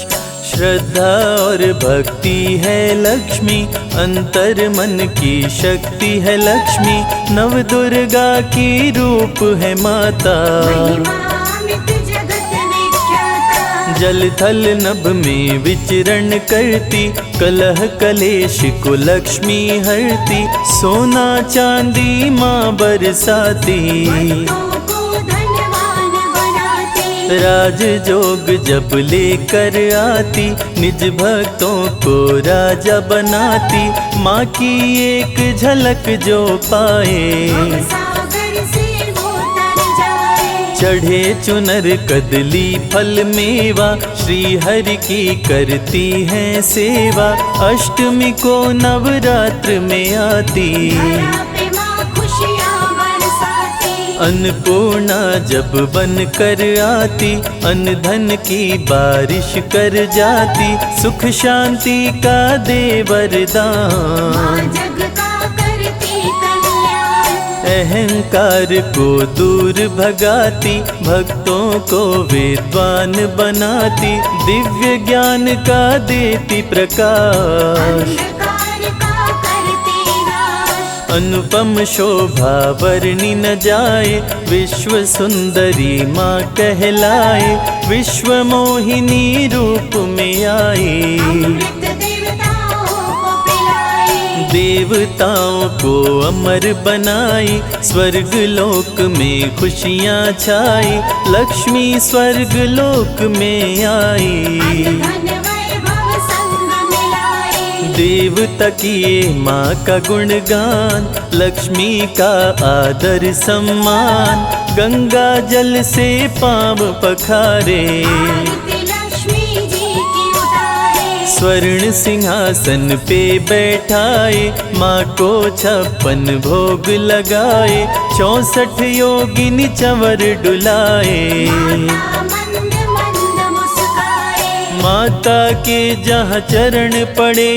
श्रद्धा और भक्ति है लक्ष्मी, अंतर मन की शक्ति है लक्ष्मी। नव दुर्गा की रूप है माता, महिमा अमित जगत विख्याता। जल थल नभ में विचरण करती, कलह कलेश को लक्ष्मी हरती। सोना चांदी माँ बरसाती, भक्तों को धनवान बनाती। राज जोग जब लेकर आती, निज भक्तों को राजा बनाती। माँ की एक झलक जो पाए, सागर से वो तर जाए। चढ़े चुनर कदली फल मेवा, श्री हरि की करती है सेवा। अष्टमी को नवरात्र में आती, धरा पे माँ खुशियाँ बरसाती। अन्नपूर्णा जब बन कर आती, अन्न धन की बारिश कर जाती। सुख शांति का दे वरदान, माँ जग का करती कल्याण। अहंकार को दूर भगाती, भक्तों को विद्वान बनाती। दिव्य ज्ञान का देती प्रकाश, अंधकार का करती नाश। अनुपम शोभा वर्णि न जाए। विश्व सुंदरी माँ कहलाए, विश्व मोहिनी रूप में आई। अमृत देवताओं को पिलाई। देवताओं को अमर बनाई, स्वर्ग लोक में खुशियाँ छाई। लक्ष्मी स्वर्ग लोक में आई, धन वैभव संग मिलाई। देवता किए माँ का गुणगान, लक्ष्मी का आदर सम्मान। गंगा जल से पाँव पखारे, आरती लक्ष्मी जी की उतारे। स्वर्ण सिंहासन पे बैठाए। माँ को 56 भोग लगाए, 64 योगिनी चंवर डुलाए। माता मंद मंद मुस्काए। माता के जहाँ चरण पड़े,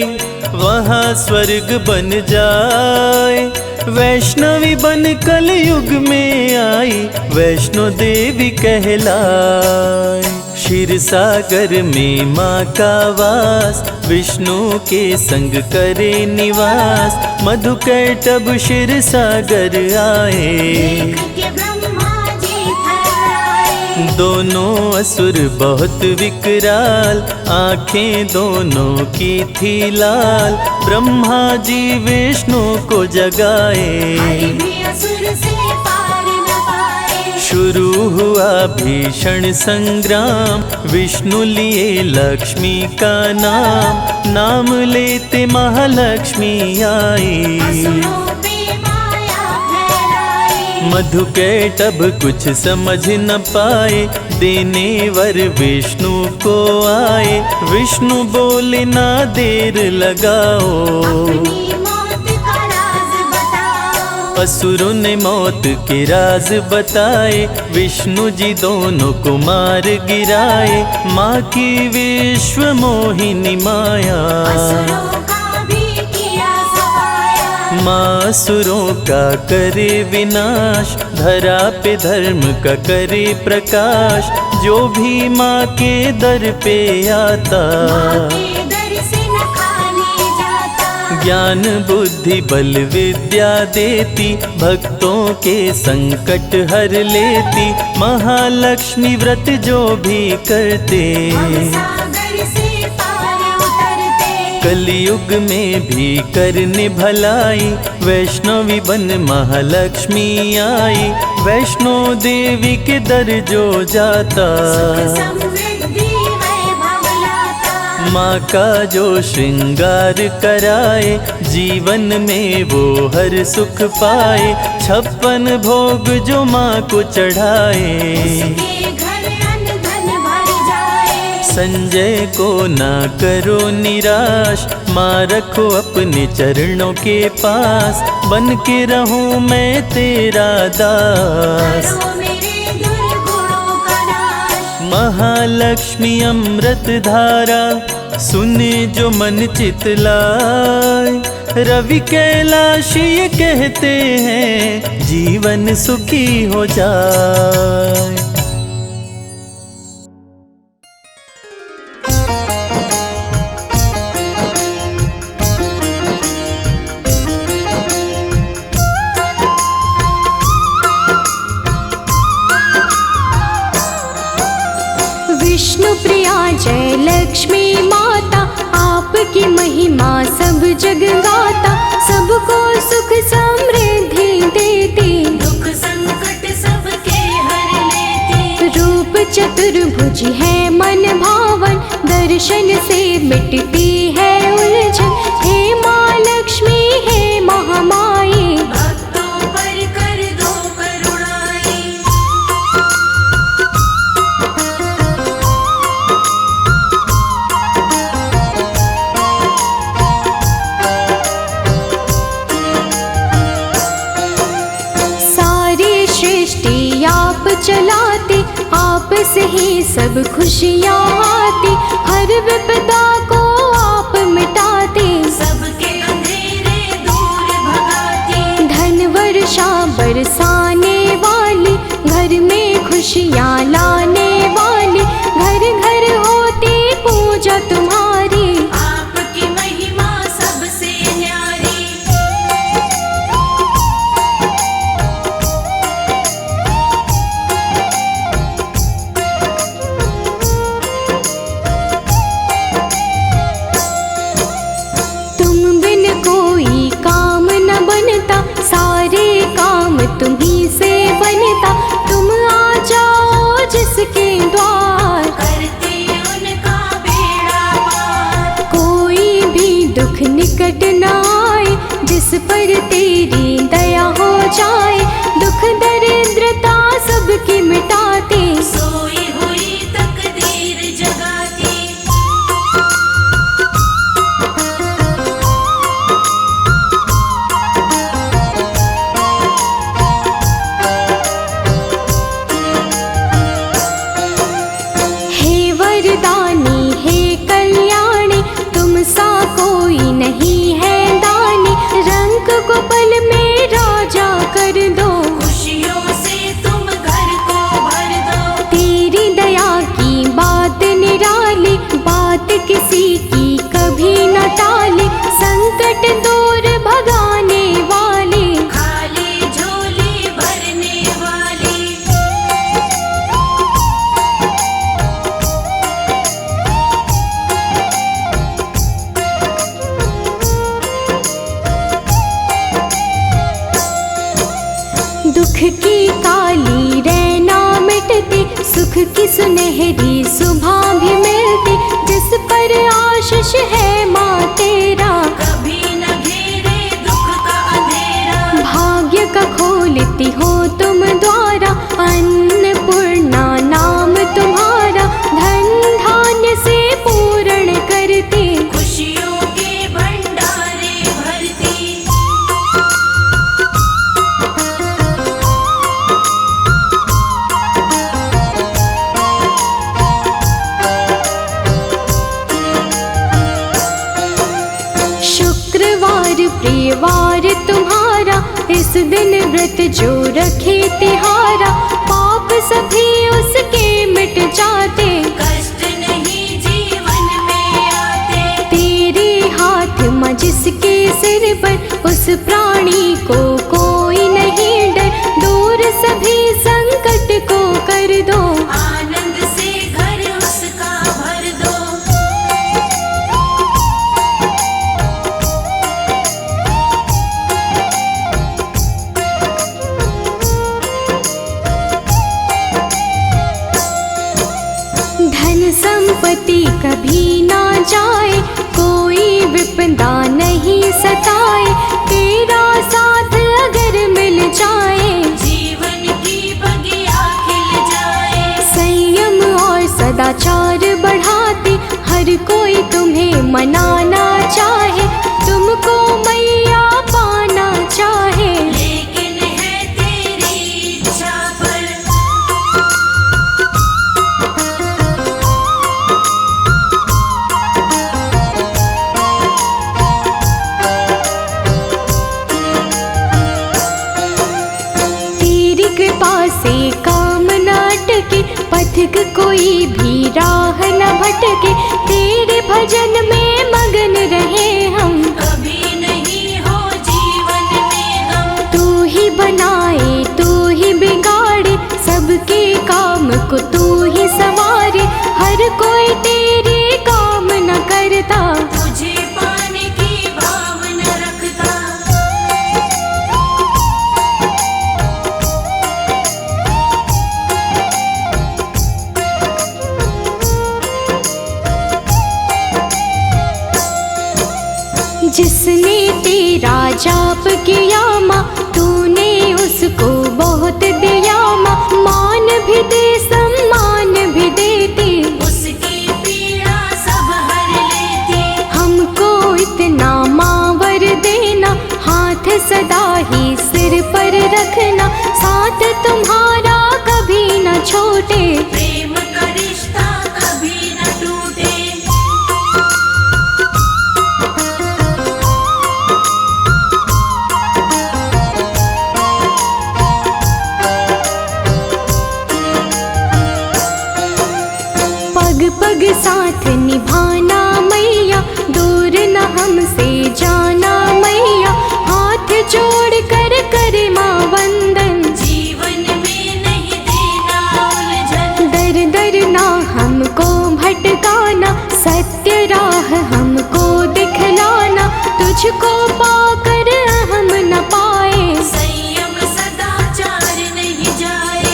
वहाँ स्वर्ग बन जाए। वैष्णवी बन कलयुग में आई, वैष्णो देवी कहलाए। क्षीर सागर में माँ का वास, विष्णु के संग करे निवास। मधुकैटभ क्षीर सागर आए, देख के ब्रह्मा जी थर्राए। दोनों असुर बहुत विकराल, आंखें दोनों की थी लाल। ब्रह्मा जी विष्णु को जगाए, हरि भी असुर से पार न पाए। शुरू हुआ भीषण संग्राम। विष्णु लिए लक्ष्मी का नाम, नाम लेते महालक्ष्मी आई। असुरों पे माया फैलाई। मधुकैटभ कुछ समझ न पाए, देने वर विष्णु को आए। विष्णु बोले ना देर लगाओ, अपनी मौत का राज बताओ। असुरों ने मौत के राज बताए। विष्णु जी दोनों को मार गिराए। माँ की विश्व मोहिनी माया, असुरों का भी किया सफाया। माँ असुरों का करे विनाश। धरा पे धर्म का करे प्रकाश। जो भी माँ के दर पे आता, माँ के दर से न खाली जाता। ज्ञान बुद्धि बल विद्या देती। भक्तों के संकट हर लेती। महालक्ष्मी व्रत जो भी करते, सागर से पार उतरते। कलयुग में भी करने भलाई। वैष्णवी बन महालक्ष्मी आई। वैष्णो देवी के दर जो जाता, समृद्धि वैभव लाता। माँ का जो श्रृंगार कराए, जीवन में वो हर सुख पाए। 56 भोग जो माँ को चढ़ाए, उसके घर अन्न धन भर जाए। संजय को ना करो निराश, माँ रखो अपने चरणों के पास। बन के रहूं मैं तेरा दास, करो मेरे दुर्गुणों का नाश। महालक्ष्मी अमृत धारा, सुने जो मन चितलाए। रवि कैलाश ये कहते हैं, जीवन सुखी हो जाए। विष्णु प्रिया जय लक्ष्मी माता, आपकी महिमा सब जग गाता। सबको सुख समृद्धि देती, दुख संकट सबके हर लेती। रूप चतुर्भुज है मन भावन, दर्शन से मिटती है उलझन। हे माँ लक्ष्मी हे महामाई, भक्तों पर कर दो करुणाई। सारी सृष्टि आप चलाते, आप से ही सब खुशियाँ आती। हर विपदा को आप मिटाते, सबके अंधेरे दूर भगाती। धन वर्षा बरसाने वाली, घर में खुशियाँ लाने वाली। घर घर होती पूजा तुम्हारी, आपकी महिमा सबसे न्यारी। तुम बिन कोई काम न बनता, सारे काम तुम्ही से बनता। तुम आ जाओ जिसके द्वार, करते उनका बेड़ा पार। कोई भी दुख निकट न आए, जिस पर तेरी दया हो जाए। दुख दरिद्रता सबकी मिटाते, सोई हुई तकदीर जगाती। हे वरदानी हे कल्याणी, तुम सा कोई नहीं है दानी। रंग को पल में राजा कर दो, खुशियों से तुम घर को भर दो। तेरी दया की बात निराली, बात किसी की कभी न टाली। संकट दूर भगाने वाली, खाली झोली भरने वाली। दुख की काली रैना मिटती, सुख की सुनहरी सुबह भी मिलती। जिस पर आशीष है माँ तेरा, कभी न घेरे दुख का अंधेरा। भाग्य का खोलती हो तुम द्वारा। अन्नपूर्णा नाम तुम्हारा, धन धान्य से पूर्ण करती। खुशियों के भंडारे भरती। शुक्रवार प्रियवार तुम्हारा, इस दिन व्रत जो रखे तिहारा। पाप सभी उसके मिट जाते, कष्ट नहीं जीवन में आते। तेरे हाथ माँ जिसके सिर पर, उस प्राणी को कोई नहीं डर। दूर सभी संकट को कर दो, आनंद से घर उसका भर दो। धन संपत्ति कभी ना जा विपदा नहीं सताए, तेरा साथ अगर मिल जाए जीवन की बगिया खिल जाए। संयम और सदाचार बढ़ाते हर कोई तुम्हें मनाना चाहे, तुमको मैया पाना चाहे। लेकिन है तेरी इच्छा पर तेरी कृपा से काम न अटके, पथिक कोई भी राह न भटके, तेरे भजन में मगन रहे हम। कभी नहीं हो जीवन में गम, तू ही बनाए तू ही बिगाड़े, सबके काम को तू ही संवारे, हर कोई तेरे काम न करता, तुझे पाने की भावना रखता। जिसने तेरा जाप किया माँ, तूने उसको बहुत दिया माँ, मान भी दे सम्मान भी देती, उसकी पीड़ा सब हर लेती। हमको इतना मावर देना, हाथ सदा ही सिर पर रखना, साथ तुम्हारा कभी न छोटे, प्रेम का रिश्ता कभी न टूटे। पग पग साथ निभाना मैया, दूर न हमसे जाना मैया, हाथ जोड़ कर करे माँ वंदन, जीवन में नहीं देना उलझन। दर दर ना हमको भटकाना, सत्य राह हमको दिखलाना, तुझको पाकर हम न पाए, संयम सदाचार नहीं जाए।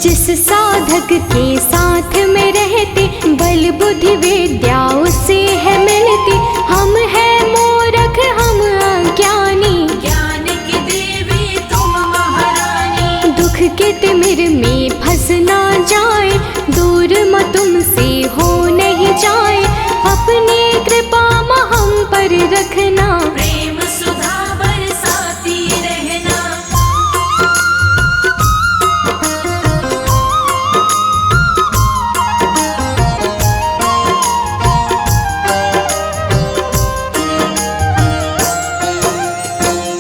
जिस साधक के साथ में रहते, बल बुद्धि विद्या उससे है मिलती, हम है मूर्ख हम अज्ञानी, ज्ञान की देवी तुम महारानी। दुख के तिमिर में फंस ना जाए, दूर म तुमसे हो नहीं जाए, अपनी कृपा म हम पर रखना, प्रेम सुधा बरसाती रहना।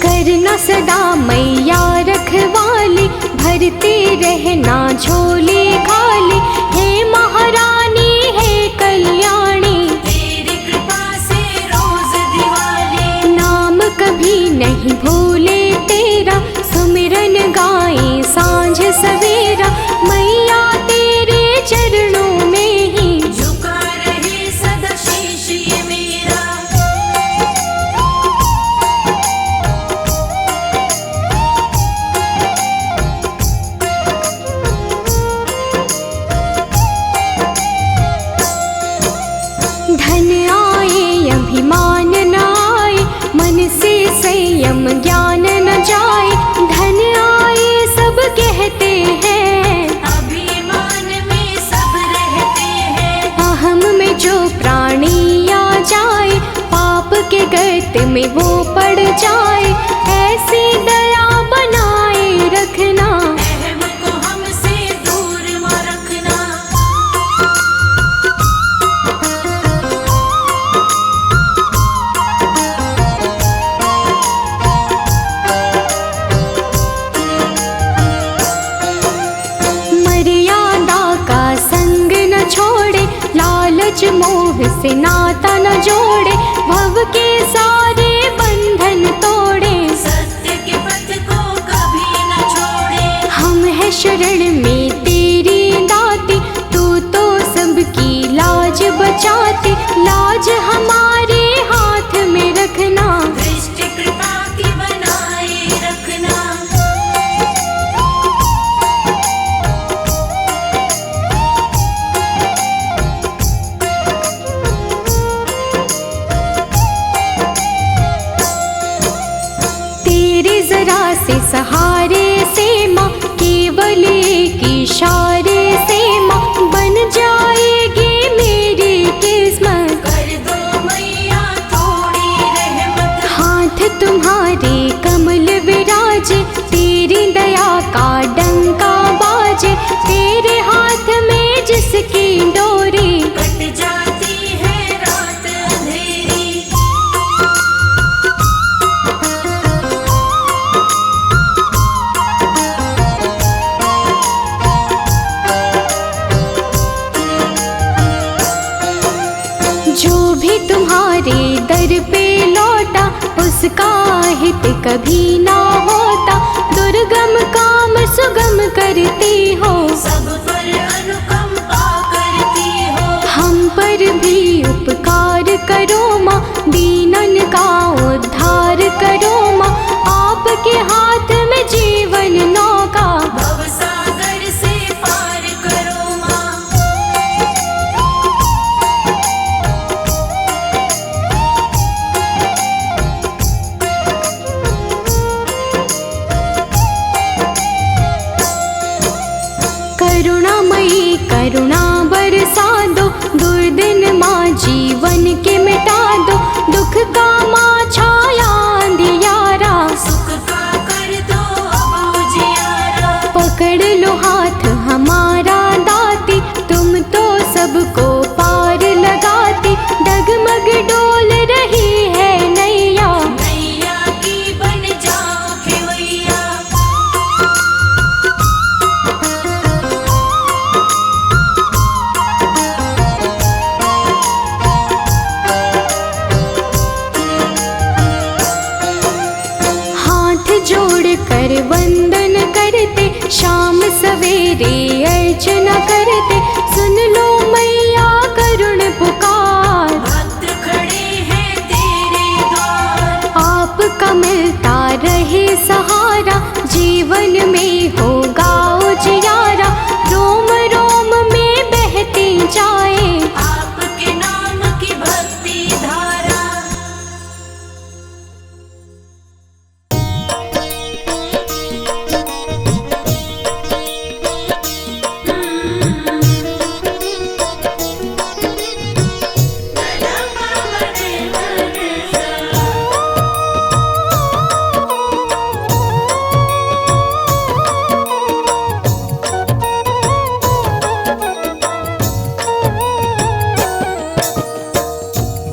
करना सदा मैया रखवाली, भरते रहना झोली खाली, हे महारानी हे कल्याणी, तेरी कृपा से रोज दिवाली। नाम कभी नहीं भूले तेरा, सुमिरन गाए सांझ सवेरा, मैया तेरे चरणों में ही झुका रहे सदा शीश ये मेरा। धन आए अभिमान न आए, मन से संयम ज्ञान न जाए, धन आए सब कहते हैं, अभिमान में सब रहते हैं। अहम में जो प्राणी आ जाए, पाप के गर्त में वो पड़ जाए, ऐसी दया बनाए रखना, अहम को हमसे दूर म रखना। मर्यादा का संग न छोड़े, लालच मोह से नाता न जोड़े, भव के सारे बंधन तोड़े, सत्य के पथ को कभी न छोड़े। हम है शरण में तेरी दाती, तू तो सबकी लाज बचाती, लाज हमारे हाथ में रखना, दृष्टि कृपा ही तुम्हारे दर पे लौटा, उसका हित कभी ना होता। दुर्गम काम सुगम करती हो, सब पर अनुकंपा करती हो। हम पर भी उपकार करो माँ, दीनन का उद्धार करो माँ। आपके हाथ में जीवन नौका, भव सागर से पार करो माँ। करुणामयी करुणा बरसा दो, दुर्दिन माँ जीवन के मिटा दो। दुख का माँ छाया अंधियारा, सुख का कर दो अब उजियारा। पकड़ लो हाथ हमारा दाती, तुम तो सबको पार लगाती। डगमग डोल रही है नैया, नैया की बन जाओ खेवैया। हाथ जोड़ कर वंदन करते, शाम सवेरे अर्चना करते। सुन लो मैया करुण पुकार, भक्त खड़े हैं तेरे द्वार। आपका मिलता रहे सहारा, जीवन में होगा उजियारा। रोम रोम में बहती जाए, आपके नाम की भक्ति धारा।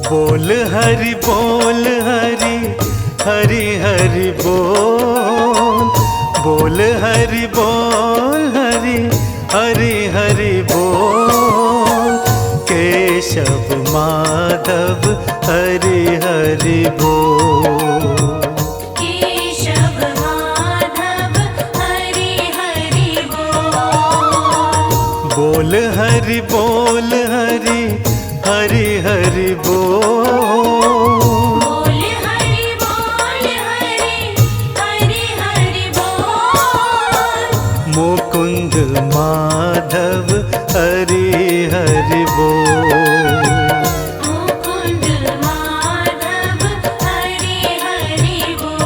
बोल हरि बोल हरि हरि हरि बोल। बोल हरि बोल हरि हरि हरि बोल। केशव माधव हरि हरि बोल। केशव माधव हरि हरि बोल। बोल हरि बोल हरि हरि हरि बोल। बोल हरि बोल हरि हरि बोल। मुकुंद माधव हरि हरि बोल। मुकुंद माधव हरि हरि बोल।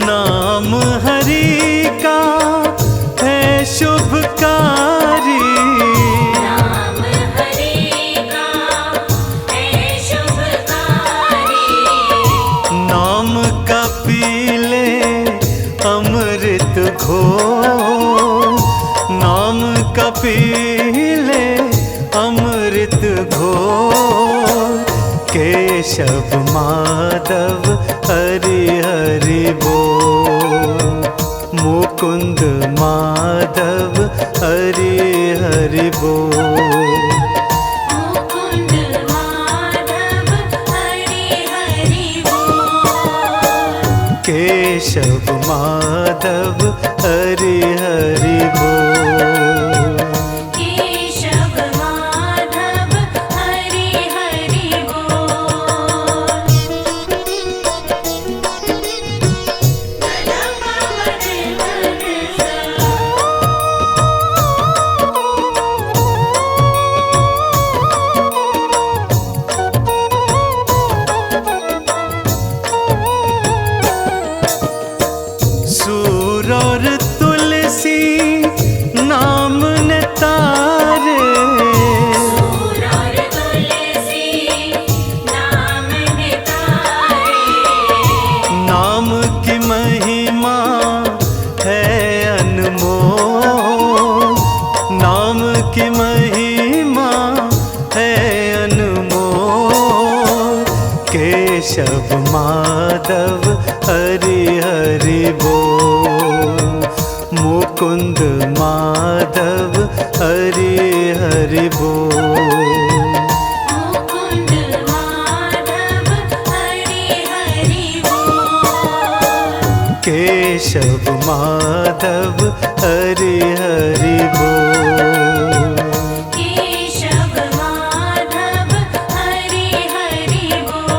नाम हरि का है शुभकारी। नाम हरि का है शुभकारी। नाम का पी ले अमृत घोल। नाम का पी ले अमृत घोल। केशव माधव हरि हरि बोल। मुकुंद माधव हरि हरि बोल। मुकुंद माधव हरि हरि बोल। केशव माधव हरि हरि बोल। केशव माधव हरि हरि बोल। सूर और तुलसी की महिमा है अनमोल। केशव माधव हरि हरि बोल। मुकुंद माधव हरि हरि बोल। मुकुंद माधव हरि हरि बोल। केशव माधव हरि हरि बोल। केशव माधव हरि हरि बोल।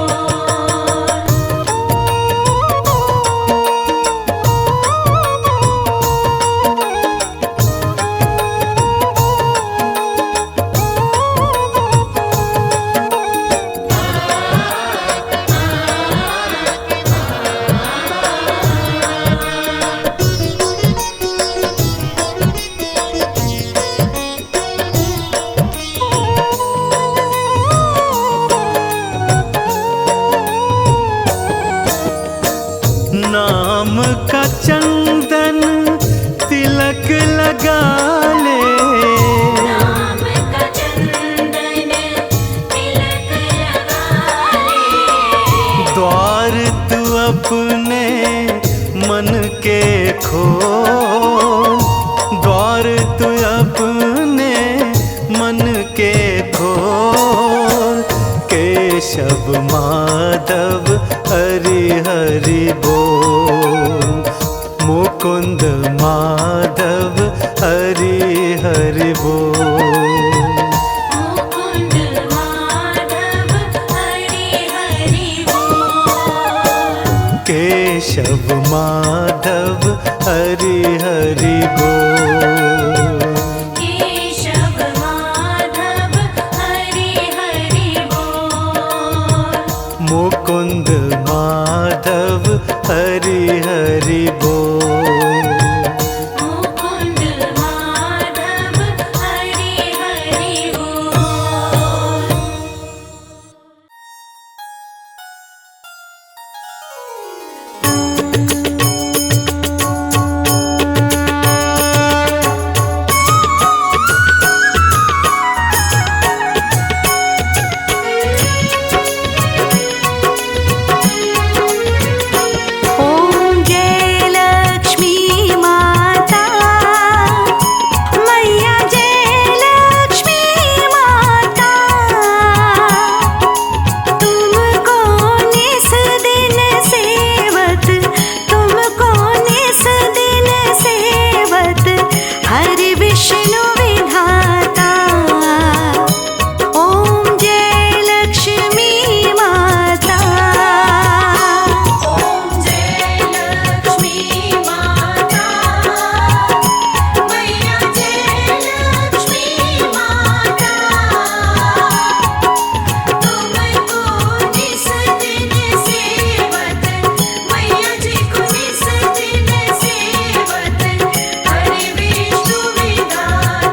नाम का चंदन तिलक लगा ले। नाम का चंदन तिलक लगा ले। द्वार तू अपने मन के खोल। द्वार तू अपने मन के खोल। केशव माधव हरि हरि बोल। मुकुंद माधव हरि हरि बोल। मुकुंद माधव हरि हरि बोल। केशव माधव हरि हरि बोल। केशव माधव हरि हरि बोल। मुकुंद माधव हरि हरि बोल। मुकुंद माधव हरि हरि बोल। ओम जय लक्ष्मी माता, मैया जय लक्ष्मी माता। तुमको निस दिन सेवत, तुमको निस दिन सेवत, हरि विष्णु विधाता। ओम जय लक्ष्मी माता। ओम जय लक्ष्मी माता, मैया जय लक्ष्मी माता। तुमको निस दिन सेवत, मैया जी को निस दिन सेवत, हरि विष्णु विधाता।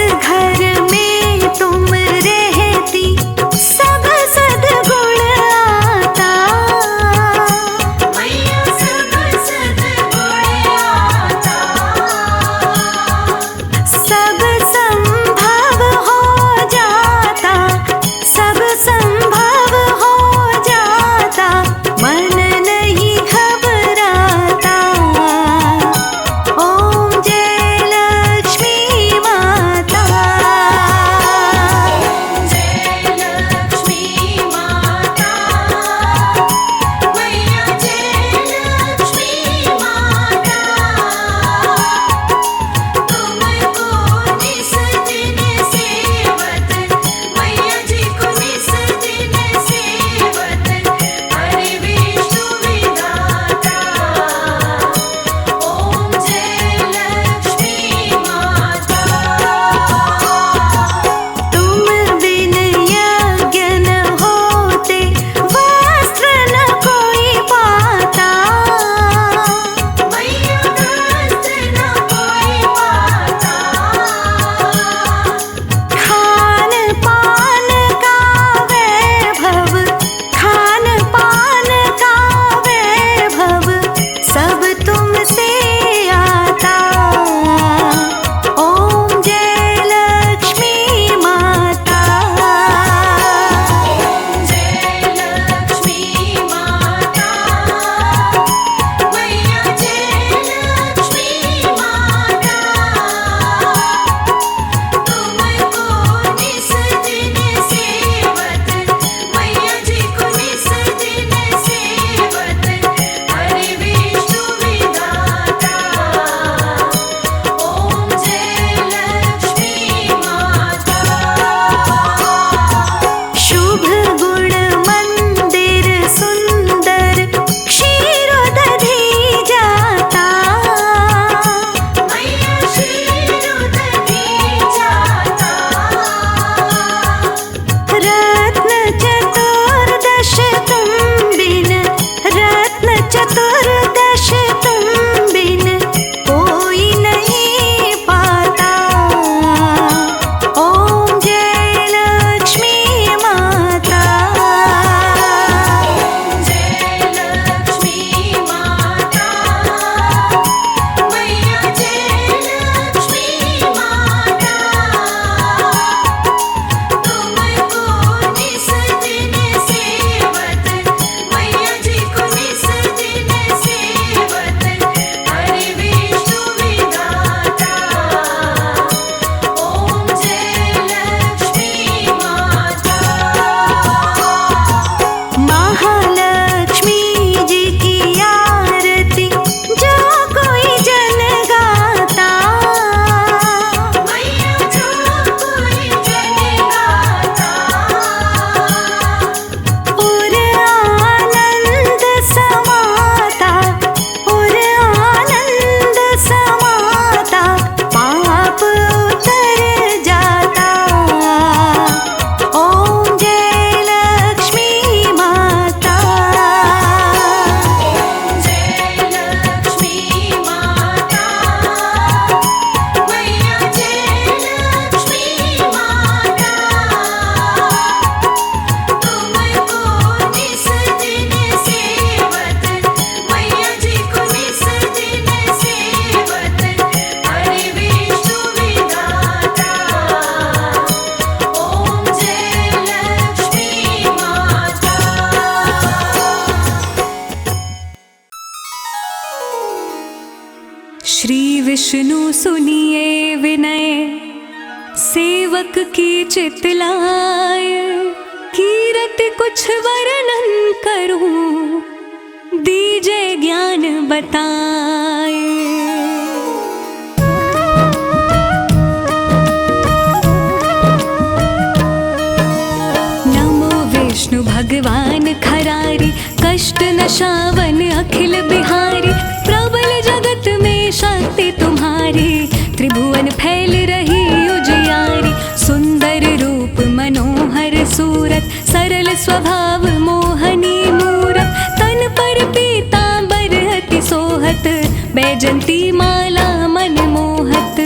घर में तुम रहती सब सद्गुण आता। मैया सब सद्गुण आता। सब संभव हो जाता, सब संभव हो जाता, मन नहीं घबराता। ओम जय लक्ष्मी माता। जय लक्ष्मी माता। मैया जय लक्ष्मी माता। तुमको निस दिन सेवत, मैया जी को निस दिन सेवत, हरि विष्णु विधाता। ओम जय लक्ष्मी माता। तुम बिन यज्ञ न होते, वस्त्र न कोई पाता। मैया वस्त्र न कोई पाता। खान पान का वैभव, खान पान का वैभव, सब तुमसे आता। ओम जय लक्ष्मी माता। जय लक्ष्मी माता। मैया जय लक्ष्मी माता। तुमको निस दिन सेवत, मैया जी को निस दिन सेवत, हरि विष्णु विधाता। ओम जय लक्ष्मी माता। शुभ गुण मंदिर सुंदर, क्षीरोदधि जाता। मैया क्षीरोदधि जाता। रत्न चतुर्दश तुम बिन, रत्न चतुर्दश तुम बिन, कोई नहीं पाता। ओम जय लक्ष्मी माता। जय लक्ष्मी माता। मैया जय लक्ष्मी माता। तुमको निस दिन सेवत, मैया जी को निस दिन सेवत, हरि विष्णु विधाता। ओम जय लक्ष्मी माता। महालक्ष्मी जी की आरती जो कोई जन गाता। मैया जो कोई जन गाता। और आनंद समाता, और आनंद समाता, पाप उतर जाता। ओम जय लक्ष्मी माता। जय लक्ष्मी माता। मैया जय लक्ष्मी माता। तुमको निस दिन सेवत, मैया जी को निस दिन सेवत, हरि विष्णु विधाता। ओम जय लक्ष्मी माता। श्री विष्णु सुनिए विनय, सेवक की चितलाय। कीरत कुछ वर्णन करूं, दीजे ज्ञान बताए। नमो विष्णु भगवान खरारी, कष्ट नशावन अखिल बिहारी। प्रबल जगत में शक्ति तुम्हारी, त्रिभुवन फैल रही उजियारी। सुंदर रूप मनोहर सूरत, सरल स्वभाव मोहनी मूरत। तन पर पीतांबर अति सोहत, बैजंती माला मन मोहत।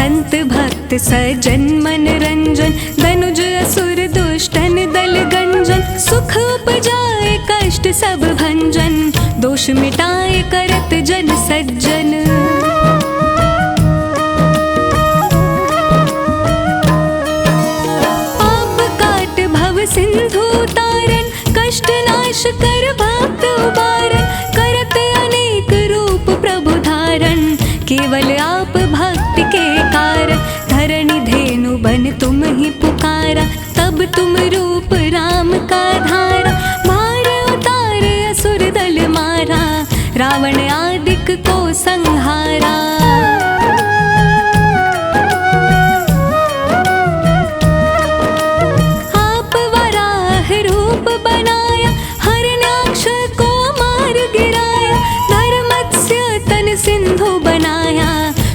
संत भक्त सज्जन मन रंजन, धनुज असुर दुष्टन दल गंजन। सुख उपजाए कष्ट सब भंजन, दोष मिटाए करत जन सज्जन। पाप काट भव सिंधु तारन, कष्ट नाश कर भक्त उबारन। करत अनेक रूप प्रभु धारण, केवल आप भक्ति के कारण। धरणी धेनु बन तुम ही पुकारा, तब तुम रूप राम का धारा। भार उतार असुर दल मारा, रावण आदिक को संहारा। आप वराह रूप बनाया, हरणाक्ष को मार गिराया। धर्मत्स्य तन सिंधु बनाया,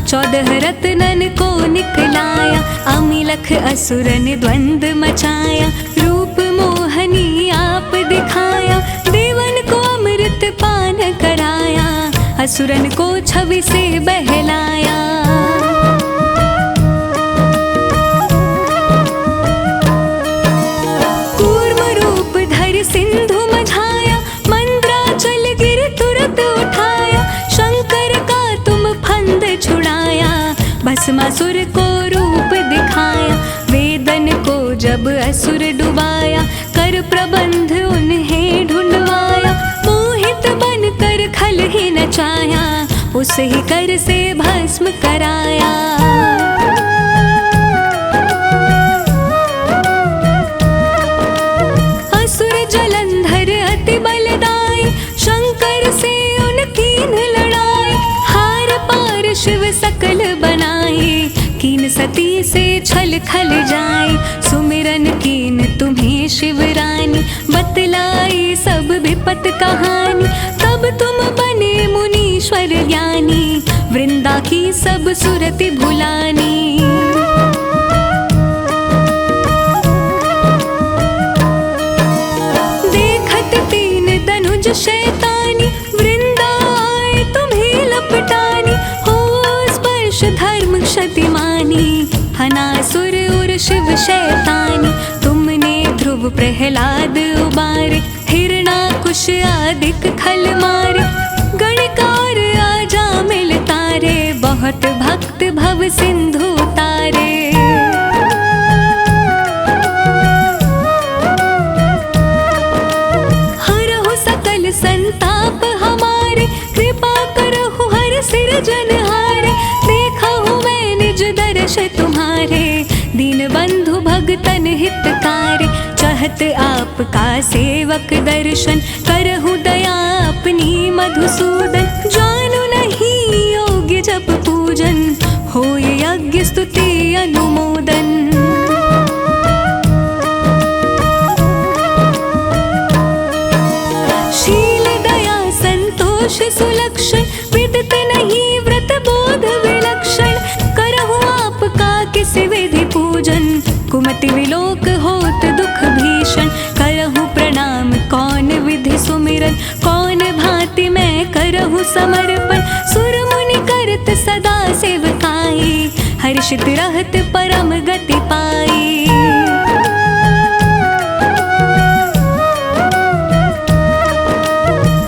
14 रत्नन को निकलाया। अमिलख असुरन द्वंद मचाया, रूप मोहनी आप दिखाया। देवन को अमृत पान कराया, असुरन को छवि से बहलाया। कूर्म रूप धर सिंधु मझाया, मंद्राचल गिर तुरत उठाया। शंकर का तुम फंद छुड़ाया, भस्मासुर को रूप दिखाया। वेदन को जब असुर डुबाया, कर प्रबंध उन्हें ढूंढवाया। मोहित बन कर खल ही नचाया, उस ही कर से भस्म कराया। असुर जलंधर अति बलदाई, शंकर से उनकी लड़ाई। हार पार शिव सकल बनाई, कीन सती से छल खल जाए। सुमिरन कीन तुम्हें शिवरानी, बतलाई सब विपत कहानी। तब तुम बने मुनीश्वर ज्ञानी, वृंदा की सब सुरति भुलानी। देखत तीन धनुज शैतानी, वृंदा आए तुम्हें लपटानी। हो स्पर्श धर्म क्षतिमानी, हनासुर उर शिव शैतानी। तुमने ध्रुव प्रहलाद उबारे, हिरणाकुश आदिक खल मारे। गणकार आजा मिल तारे, बहुत भक्त भव सिंधु तारे। हरहु सकल संताप हमारे, कृपा करहु हर सिर जनहारे। देखा हूँ मैं निज दर्श तुम्हारे, दीन बंधु भगतन हितकारी। चाहत आपका सेवक दर्शन, करहु दया अपनी मधुसूदन। जानू नहीं योग्य जप पूजन, होय यज्ञ स्तुति अनुमोदन। शील दया संतोष सुलक्षण, विदित नहीं व्रत बोध विलक्षण। करहु आपका किस विधि पूजन, कुमति विलोक होत दुख भीषण। करहु प्रणाम कौन विधि सुमिरन, कौन भांति मैं करहु समर्पण। सुर मुनि करत सदा सेवकाई, हर्षित रहत परम गति पाई।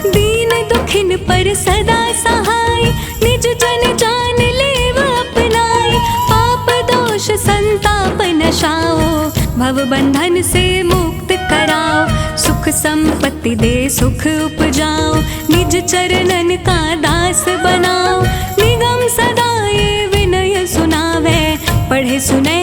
दीन दुखिन पर सदा सहाय, निज जन जान लेव अपनाई। पाप दोष संताप नशाओ, भव बंधन से मुक्त कराओ। सुख संपत्ति दे सुख उपजाओ, निज चरणन का दास बनाओ। निगम सदा ये विनय सुनावे, पढ़े सुने